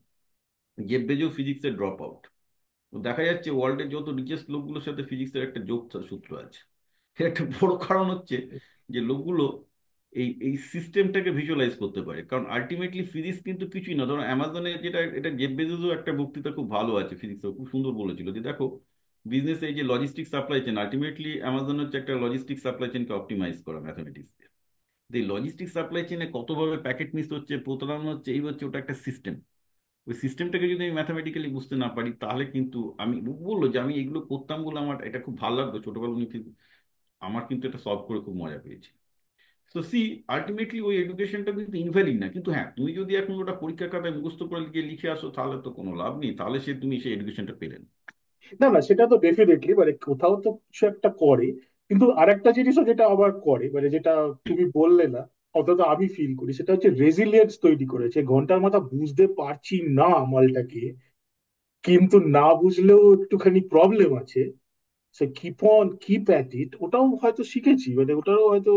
[SPEAKER 2] জেফ বেজো ফিজিক্সের ড্রপ আউট। তো দেখা যাচ্ছে ওয়ার্ল্ডের যত রিচেস্ট লোকগুলোর সাথে ফিজিক্সের একটা যোগ সূত্র আছে। এর একটা বড় কারণ হচ্ছে যে লোকগুলো এই এই সিস্টেমটাকে ভিজুয়ালাইজ করতে পারে, কারণ আলটিমেটলি ফিজিক্স কিন্তু কিছুই না। ধরো অ্যামাজনে যেটা, এটা জেফ বেজোসও একটা বক্তৃতা খুব ভালো আছে ফিজিক্সে, খুব সুন্দর বলেছিল যে দেখো, বিজনেস এই যে logistic supply chain, ultimately Amazon হচ্ছে একটা লজিস্টিক সাপ্লাই চেনকে অপটিমাইজ করা ম্যাথামেটিক্স দিয়ে। এই লজিস্টিক সাপ্লাই চেনে কতভাবে প্যাকেট মিস হচ্ছে, প্রতারণা হচ্ছে, এই হচ্ছে, ওটা একটা সিস্টেম। ওই সিস্টেমটাকে যদি আমি ম্যাথামেটিক্যালি বুঝতে না পারি, তাহলে কিন্তু আমি বললো যে আমি এগুলো করতাম বলে আমার এটা খুব ভালো লাগতো ছোটবেলা নিয়ে, কিন্তু আমার কিন্তু এটা সলভ করে খুব মজা পেয়েছি। তো আলটিমেটলি ওই এডুকেশনটা কিন্তু ইনভ্যালিড না, কিন্তু হ্যাঁ তুমি যদি এখন ওটা পরীক্ষা খাতায় মুখস্থ করে গিয়ে লিখে আসো, তাহলে তো কোনো লাভ নেই, তাহলে তুমি সেই এডুকেশনটা পেলে না।
[SPEAKER 1] না না সেটা তো ডেফিনেটলি, মানে কোথাও তো কিছু একটা করে। কিন্তু আরেকটা জিনিসও যেটা আবার করে, মানে যেটা তুমি বললে না, অন্তত আমি ফিল করি, সেটা হচ্ছে রেজিলিয়েন্স তৈরি করেছে। ঘন্টার মাথা বুঝতে পারছি না মালটাকে, কিন্তু না বুঝলেও একটুখানি প্রবলেম আছে, সে keep on keep at it, ওটাও হয়তো শিখেছি, মানে ওটারও হয়তো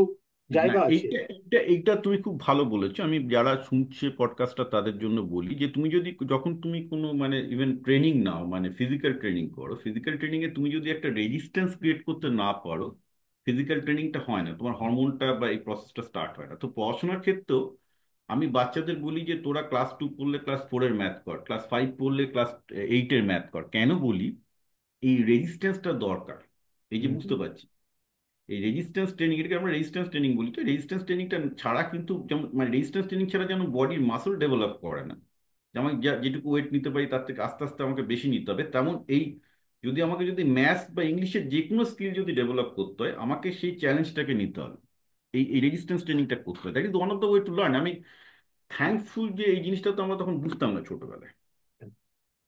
[SPEAKER 2] না,
[SPEAKER 1] জায়গা আছে।
[SPEAKER 2] এইটা এইটা এইটা তুমি খুব ভালো বলেছো। আমি যারা শুনছে পডকাস্টটা তাদের জন্য বলি, যে তুমি যদি, যখন তুমি কোনো মানে ইভেন ট্রেনিং নাও, মানে ফিজিক্যাল ট্রেনিং করো, ফিজিক্যাল ট্রেনিং এ তুমি যদি একটা রেজিস্ট্যান্স ক্রিয়েট করতে না পারো, ফিজিক্যাল ট্রেনিংটা হয় না, তোমার হরমোনটা বা এই প্রসেসটা স্টার্ট হয় না। তো পড়াশোনার ক্ষেত্রেও আমি বাচ্চাদের বলি যে তোরা ক্লাস 2 পড়লে ক্লাস 4-এর ম্যাথ কর, ক্লাস 5 পড়লে ক্লাস 8-এর ম্যাথ কর। কেন বলি? এই রেজিস্ট্যান্সটা দরকার। এই যে
[SPEAKER 1] হুম
[SPEAKER 2] বুঝতে পারছি, এই রেজিস্ট্যান্স ট্রেনিং, এটাকে আমরা রেজিস্ট্যান্স ট্রেনিং বলি। তো রেজিস্ট্যান্স ট্রেনিংটা ছাড়া কিন্তু, যেমন মানে রেজিস্ট্যান্স ট্রেনিং ছাড়া যেন বডির মাসল ডেভেলপ করে না। যেমন যেটুকু ওয়েট নিতে পারি তার থেকে আস্তে আস্তে আমাকে বেশি নিতে হবে, তেমন এই যদি ম্যাথস বা ইংলিশের যে কোনো স্কিল যদি ডেভেলপ করতে হয়, আমাকে সেই চ্যালেঞ্জটাকে নিতে হবে। এই রেজিস্ট্যান্স ট্রেনিংটা করতে হয়। That is one of the way to learn. আমি থ্যাঙ্কফুল যে এই জিনিসটা তো আমরা তখন বুঝতাম না ছোটবেলায়,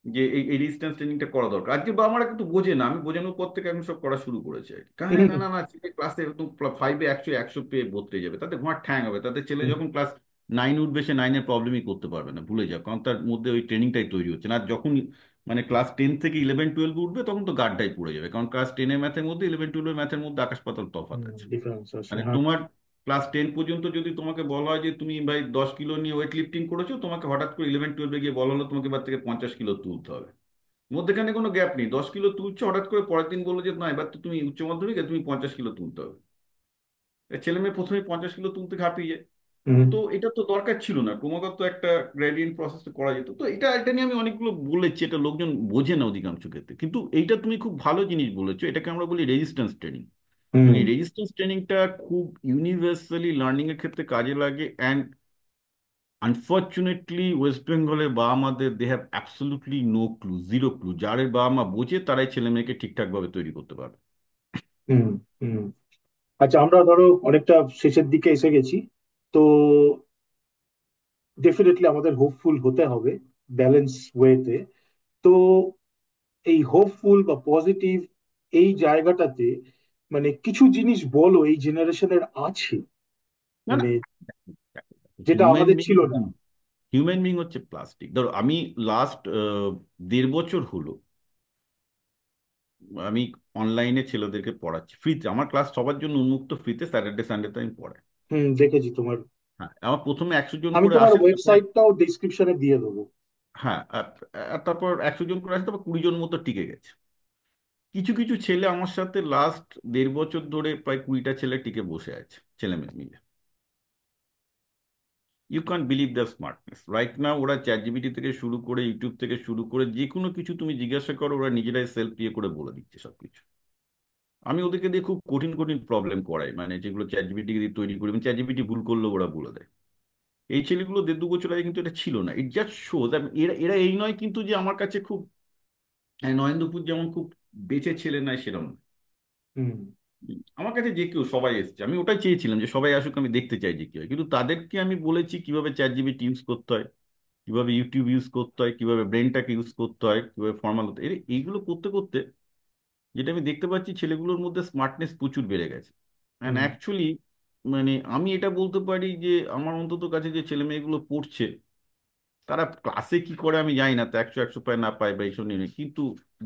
[SPEAKER 2] যে এই রেজিস্ট্যান্স ট্রেনিংটা করা দরকার। আজকে বাবা মারা কিন্তু বোঝে না, আমি বোঝানোর পর থেকে এখন সব করা শুরু করেছে। হ্যাঁ,
[SPEAKER 1] হুম
[SPEAKER 2] না না না, ছেলে ক্লাসে একদম 5-এ 100 100 পেয়ে ভর্তি যাবে, তাতে ঘোড়া ঠ্যাং হবে। তাতে ছেলে
[SPEAKER 1] হুম
[SPEAKER 2] যখন ক্লাস 9 উঠবে, সে 9-এর প্রবলেমই করতে পারবে না, ভুলে যাও, কারণ তার মধ্যে ওই ট্রেনিংটাই তৈরি হচ্ছে না। আর যখন মানে ক্লাস 10 থেকে 11 12 উঠবে, তখন তো গাড্ডাই পড়ে যাবে, কারণ ক্লাস 10-এর ম্যাথের মধ্যে 11 12-এর ম্যাথের মধ্যে আকাশ পাতাল তফাৎ আছে।
[SPEAKER 1] ডিফারেন্স আছে,
[SPEAKER 2] মানে
[SPEAKER 1] হ্যাঁ।
[SPEAKER 2] তোমার ক্লাস 10 পর্যন্ত যদি তোমাকে বলা হয় যে তুমি ভাই 10 কিলো নিয়ে ওয়েট লিফটিং করেছো, তোমাকে হঠাৎ করে 11 12-এ গিয়ে বলা হলো তোমাকে এবার থেকে 50 কিলো তুলতে হবে। মধ্যেখানে কোনো গ্যাপ নেই, 10 কিলো তুলছো, হঠাৎ করে পরের দিন বললো যে না এবার তো তুমি উচ্চ মাধ্যমিকে তুমি 50 কিলো তুলতে হবে। ছেলে মেয়ে প্রথমে 50 কিলো তুলতে ঘাপিয়ে যায়।
[SPEAKER 1] হুম
[SPEAKER 2] তো এটা তো দরকার ছিল না, ক্রমাগত একটা গ্রেডিয়েন্ট প্রসেস করা যেত। তো এটা নিয়ে আমি অনেকগুলো বলেছি, এটা লোকজন বোঝে না অধিকাংশ ক্ষেত্রে। কিন্তু এইটা তুমি খুব ভালো জিনিস বলেছো, এটাকে আমরা বলি রেজিস্ট্যান্স ট্রেনিং। এবং
[SPEAKER 1] হুম
[SPEAKER 2] এই রেজিস্ট্যান্স ট্রেনিংটা খুব ইউনিভার্সালি লার্নিং এর ক্ষেত্রে কাজে লাগে। অ্যান্ড আনফর্চুনেটলি ওয়েস্ট বেঙ্গলের বাবা মাদের they have absolutely no clue, zero clue. যাদের বাবা মা বোঝে তারাই ছেলে মেয়েকে ঠিকঠাক ভাবে তৈরি করতে পারবে।
[SPEAKER 1] হুম হুম। আচ্ছা, আমরা ধরো অনেকটা শেষের দিকে এসে গেছি। তো ডেফিনেটলি আমাদের হোপফুল হতে হবে, ব্যালেন্স ওয়েতে। তো এই হোপফুল বা পজিটিভ এই জায়গাটাতে মানে কিছু জিনিস বলো এই জেনারেশনের আছে,
[SPEAKER 2] না না,
[SPEAKER 1] মানে যেটা
[SPEAKER 2] হিউম্যান
[SPEAKER 1] আমাদের
[SPEAKER 2] বিং,
[SPEAKER 1] ছিল না।
[SPEAKER 2] হিউম্যান বিং হচ্ছে প্লাস্টিক। ধরো আমি লাস্ট 1.5 বছর হলো আমি অনলাইনে ছেলেদেরকে পড়াচ্ছি ফ্রিতে। আমার ক্লাস সবার জন্য উন্মুক্ত, ফ্রিতে, স্যাটারডে সানডেতে আমি পড়াই।
[SPEAKER 1] দেখেছি তোমার।
[SPEAKER 2] হ্যাঁ, আমার প্রথমে 100 জন
[SPEAKER 1] আমি
[SPEAKER 2] করে
[SPEAKER 1] তোমার
[SPEAKER 2] আসে, তারপর
[SPEAKER 1] ওয়েবসাইটটাও ডিসক্রিপশনে দিয়ে দেবো।
[SPEAKER 2] হ্যাঁ তারপর 100 জন করে আসে, তারপর 20 জন মতো টিকে গেছে। কিছু কিছু ছেলে আমার সাথে লাস্ট 1.5 বছর ধরে প্রায় 20টা ছেলে টিকে বসে আছে, ছেলে মেয়ে মিলে। You can believe the smartness right now. ওরা চ্যাট জিপিটি থেকে শুরু করে, ইউটিউব থেকে শুরু করে, যে কোনো কিছু তুমি জিজ্ঞাসা করো, ওরা নিজেরাই সেলফ ইয়ে করে বলে দিচ্ছে সবকিছু। আমি ওদেরকে দিয়ে খুব কঠিন কঠিন প্রবলেম করাই, মানে যেগুলো চ্যাট জিপিটি দিয়ে তৈরি করি, চ্যাট জিপিটি ভুল করলেও ওরা বলে দেয়। এই ছেলেগুলো 1.5 2 বছর আগে কিন্তু এটা ছিল না। ইট জাস্ট শোজ, এরা এরা এই নয় কিন্তু যে আমার কাছে খুব নরেন্দ্রপুর যেমন খুব বেঁচে ছেলে নাই সেরকম না।
[SPEAKER 1] হুম
[SPEAKER 2] আমার কাছে যে কেউ সবাই এসছে, আমি ওটাই চেয়েছিলাম যে সবাই আসুক, আমি দেখতে চাই যে কি হয়। কিন্তু তাদেরকে আমি বলেছি কিভাবে চ্যাট জিপিটি ইউজ করতে হয়, কিভাবে ইউটিউব ইউজ করতে হয়, কিভাবে ব্রেনটাকে ইউজ করতে হয়, কিভাবে ফর্মাল হতে হয়। এইগুলো করতে করতে যেটা আমি দেখতে পাচ্ছি, ছেলেগুলোর মধ্যে স্মার্টনেস প্রচুর বেড়ে গেছে। অ্যান্ড
[SPEAKER 1] হুম
[SPEAKER 2] অ্যাকচুয়ালি মানে আমি এটা বলতে পারি যে আমার অন্তত কাছে যে ছেলে মেয়েগুলো পড়ছে, তারা ক্লাসে কি করে আমি জানি না, তো 100 100 পায় না পায় বা এইসব নিয়ে নেই। কিন্তু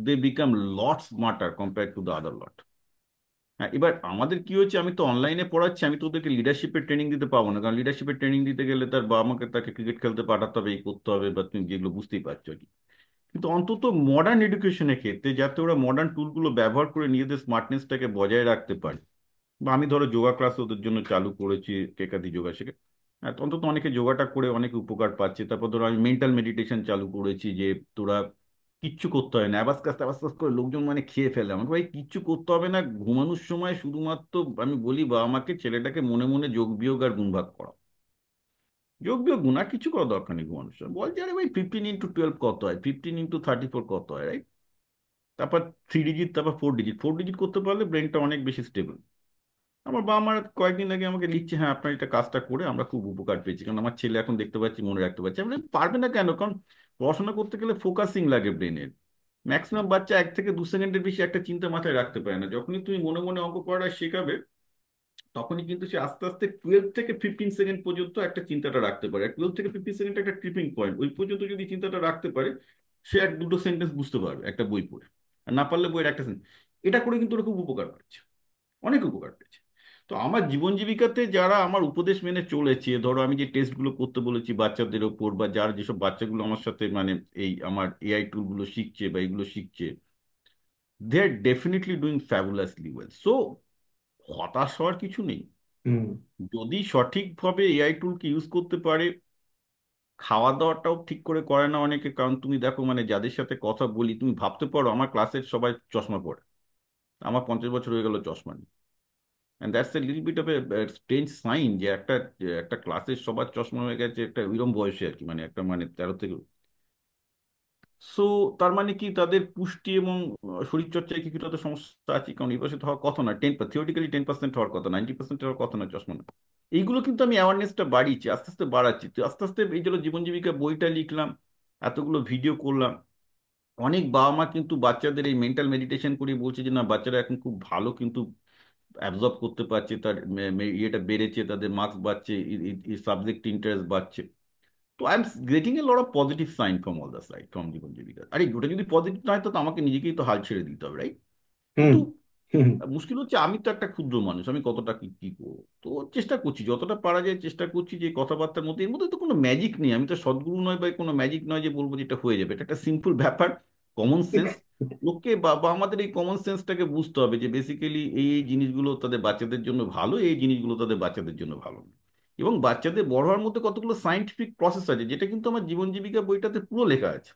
[SPEAKER 2] they become lot smarter compare to the other lot. হ্যাঁ, এবার আমাদের কি হচ্ছে, আমি তো অনলাইনে পড়াচ্ছি, আমি তো ওদেরকে লিডারশিপের ট্রেনিং দিতে পাবো না, কারণ লিডারশিপের ট্রেনিং দিতে গেলে তার বাবা মাকে তাকে ক্রিকেট খেলতে পাঠাতে হবে, এই করতে হবে, বা তুমি যেগুলো বুঝতেই পারছো আর কি। কিন্তু অন্তত মডার্ন এডুকেশনের ক্ষেত্রে যাতে ওরা মডার্ন টুলগুলো ব্যবহার করে নিজেদের স্মার্টনেসটাকে বজায় রাখতে পারে। বা আমি ধরো যোগা ক্লাস ওদের জন্য চালু করেছি, কেকাদি যোগা শেখে। হ্যাঁ, তো অন্তত অনেকে যোগাটা করে অনেক উপকার পাচ্ছে। তারপর ধরো আমি মেন্টাল মেডিটেশন চালু করেছি, যে তোরা কিচ্ছু করতে হয় না, অ্যাবাসকাস ট্যাবাসকাস করে লোকজন মানে খেয়ে ফেলে। আমাকে ভাই কিচ্ছু করতে হবে না, ঘুমানোর সময় শুধুমাত্র আমি বলি বাবা মাকে, ছেলেটাকে মনে মনে যোগ বিয়োগ আর গুণ ভাগ করা। যোগ বিয়োগ গুণ আর কিছু করা দরকার নেই ঘুমানোর সময়। বলছে আরে ভাই 15 × 12 কত হয়, 15 × 34 কত হয়, রাইট? তারপর 3 ডিজিট, তারপর 4 ডিজিট, 4 ডিজিট করতে পারলে ব্রেনটা অনেক বেশি স্টেবল। আমার বাবা মার কয়েকদিন আগে আমাকে লিখছে, হ্যাঁ আপনার এটা কাজটা করে আমরা খুব উপকার পেয়েছি, কারণ আমার ছেলে এখন দেখতে পাচ্ছি, মনে রাখতে পারছি। আমি বললাম, পারবে না কেন? কারণ পড়াশোনা করতে গেলে ফোকাসিং লাগে ব্রেনের। ম্যাক্সিমাম বাচ্চা 1 থেকে 2 সেকেন্ডের বেশি একটা চিন্তা মাথায় রাখতে পারে না। যখনই তুমি মনে মনে অঙ্ক করা শেখাবে, তখনই কিন্তু সে আস্তে আস্তে 12 থেকে 15 সেকেন্ড পর্যন্ত একটা চিন্তাটা রাখতে পারে। 12 থেকে 15 সেকেন্ড একটা ট্রিপিং পয়েন্ট, ওই পর্যন্ত যদি চিন্তাটা রাখতে পারে, সে 1 2 সেন্টেন্স বুঝতে পারবে একটা বই পড়ে। আর না পারলে বইয়ের একটা সেন্টেন্স। এটা করে কিন্তু ওরা খুব উপকার পাচ্ছে, অনেক উপকার পেয়েছে। তো আমার জীবন জীবিকাতে যারা আমার উপদেশ মেনে চলেছে, ধরো আমি যে টেস্টগুলো করতে বলেছি বাচ্চাদের ওপর, বা যার যেসব বাচ্চাগুলো আমার সাথে মানে এই আমার এআই টুলগুলো শিখছে বা এগুলো শিখছে, দে আর ডেফিনেটলি ডুইং ফ্যাবুলাসলি ওয়েল। সো হতাশ হওয়ার কিছু নেই।
[SPEAKER 1] হুম।
[SPEAKER 2] যদি সঠিকভাবে এআই টুলকে ইউজ করতে পারে, খাওয়া দাওয়াটাও ঠিক করে করে না অনেকে। কারণ তুমি দেখো, মানে যাদের সাথে কথা বলি, তুমি ভাবতে পারো আমার ক্লাসের সবাই চশমা পরে, আমার 50 বছর হয়ে গেল চশমা নেই। And that's a little bit of a strange sign, যে একটা ক্লাসের সবার চশমা হয়ে গেছে একটা ওইরকম বয়সে আর কি, মানে একটা মানে 13 থেকে। সো তার মানে কি তাদের পুষ্টি এবং শরীরচর্চায় কিছুটা তো সমস্যা আছে। কারণ এই বয়সে তো হওয়ার কথা না, থিওরিটিক্যালি 10% হওয়ার কথা, 90% হওয়ার কথা না চশমা না। এইগুলো কিন্তু আমি অ্যাওয়ারনেসটা বাড়িয়েছি, আস্তে আস্তে বাড়াচ্ছি। তো আস্তে আস্তে এই জন্য জীবন জীবিকা বইটা লিখলাম, এতগুলো ভিডিও করলাম। অনেক বাবা মা কিন্তু বাচ্চাদের এই মেন্টাল মেডিটেশন করে বলছে যে না, বাচ্চারা এখন খুব ভালো কিন্তু অ্যাবজর্ব করতে পারছে, তার ইয়েটা বেড়েছে, তাদের মার্কস বাড়ছে, সাবজেক্ট ইন্টারেস্ট বাড়ছে। তো I am getting a lot of positive sign from all the side, from Jibon Jibika. আরে ওটা যদি পজিটিভ না হয় তো আমাকে নিজেকেই তো হাল ছেড়ে দিতে হবে, রাইট?
[SPEAKER 1] হুম।
[SPEAKER 2] কিন্তু
[SPEAKER 1] হুম।
[SPEAKER 2] মুশকিল হচ্ছে আমি তো একটা ক্ষুদ্র মানুষ, আমি কতটা কি কি করবো। তো চেষ্টা করছি যতটা পারা যায়, চেষ্টা করছি যে কথাবার্তার মধ্যে, এর মধ্যে তো কোনো ম্যাজিক নেই, আমি তো সদ্গুরু নয় বা কোনো ম্যাজিক নয় যে বলবো যে এটা হয়ে যাবে। এটা একটা সিম্পল ব্যাপার, কমন সেন্স। লোককে বা আমাদের এই কমন সেন্সটাকে বুঝতে হবে যে বেসিক্যালি এই এই জিনিসগুলো তাদের বাচ্চাদের জন্য ভালো, এই জিনিসগুলো তাদের বাচ্চাদের জন্য ভালো না। এবং বাচ্চাদের বড় হওয়ার মধ্যে কতগুলো সায়েন্টিফিক প্রসেস আছে, যেটা কিন্তু আমার জীবন জীবিকা বইটাতে পুরো লেখা আছে।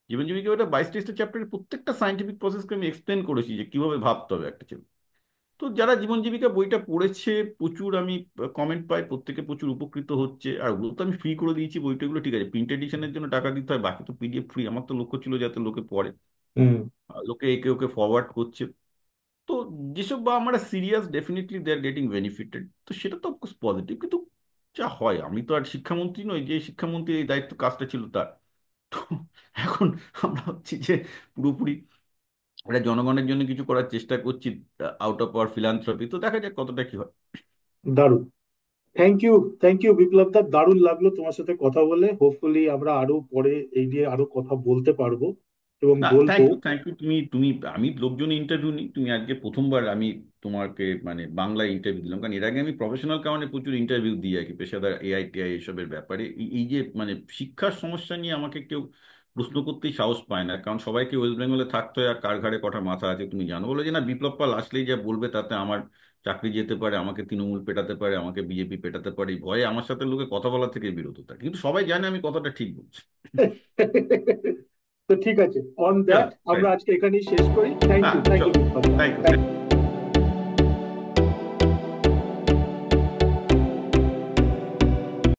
[SPEAKER 2] জীবন জীবিকা বইটা 22-23টা চ্যাপ্টারের প্রত্যেকটা সায়েন্টিফিক প্রসেসকে আমি এক্সপ্লেন করেছি যে কিভাবে ভাবতে হবে একটা ছেলে। তো যারা জীবন জীবিকা বইটা পড়েছে, প্রচুর আমি কমেন্ট পাই, প্রত্যেকে প্রচুর উপকৃত হচ্ছে। আর ওগুলো তো আমি ফ্রি করে দিয়েছি বইটাগুলো, ঠিক আছে, প্রিন্ট এডিশনের জন্য টাকা দিতে হয়, বাকি তো পিডিএফ ফ্রি। আমার তো লক্ষ্য ছিল যাতে লোকে পড়ে,
[SPEAKER 1] হুম।
[SPEAKER 2] লোকে একে ওকে ফরওয়ার্ড করছে। তো যেসব বা আমরা serious, definitely they are getting benefited, তো সেটা তো অফকোর্স পজিটিভ। কিন্তু যা হয়, আমি তো আর শিক্ষামন্ত্রী নই যে শিক্ষামন্ত্রী এই দায়িত্ব কাজটা ছিল তার। তো এখন আমরা হচ্ছি যে পুরোপুরি এটা জনগণের জন্য কিছু করার চেষ্টা করছি, আউট অফ আওয়ার ফিলান্থ্রপি। তো দেখা যাক কতটা কি হয়।
[SPEAKER 1] দারুণ। Thank you. Thank you Biplab da, দারুণ লাগলো তোমার সাথে কথা বলে। হোপফুলি আমরা আরো পরে এই নিয়ে আরো কথা বলতে পারবো এবং
[SPEAKER 2] না,
[SPEAKER 1] বলবো।
[SPEAKER 2] Thank you, thank you. তুমি আমি লোকজন ইন্টারভিউ নিই, তুমি আজকে প্রথমবার আমি তোমাকে মানে বাংলায় ইন্টারভিউ দিলাম। কারণ এর আগে আমি প্রফেশনাল কারণে প্রচুর ইন্টারভিউ দিই আর কি, পেশাদার এআই টিআই এসবের ব্যাপারে। এই যে মানে শিক্ষার সমস্যা নিয়ে আমাকে কেউ প্রশ্ন করতেই সাহস পায় না, কারণ সবাইকে ওয়েস্ট বেঙ্গলে থাকতে হয় আর কার ঘাড়ে কটা মাথা আছে তুমি জানো। বলে যে না, বিপ্লব পাল আসলেই যা বলবে তাতে আমার চাকরি যেতে পারে, আমাকে তৃণমূল পেটাতে পারে, আমাকে বিজেপি পেটাতে পারে, এই ভয়ে আমার সাথে লোকে কথা বলা থেকে বিরত থাকে। কিন্তু সবাই জানে আমি কথাটা ঠিক বলছি।
[SPEAKER 1] তো ঠিক আছে, অন
[SPEAKER 2] চলো,
[SPEAKER 1] দ্যাট
[SPEAKER 2] তাই।
[SPEAKER 1] আমরা আজকে এখানেই শেষ করি। থ্যাংক
[SPEAKER 2] হ্যাঁ
[SPEAKER 1] ইউ, থ্যাংক ইউ
[SPEAKER 2] চলো,
[SPEAKER 1] বিপ্লব
[SPEAKER 2] থ্যাংক
[SPEAKER 1] দা।
[SPEAKER 2] ইউ।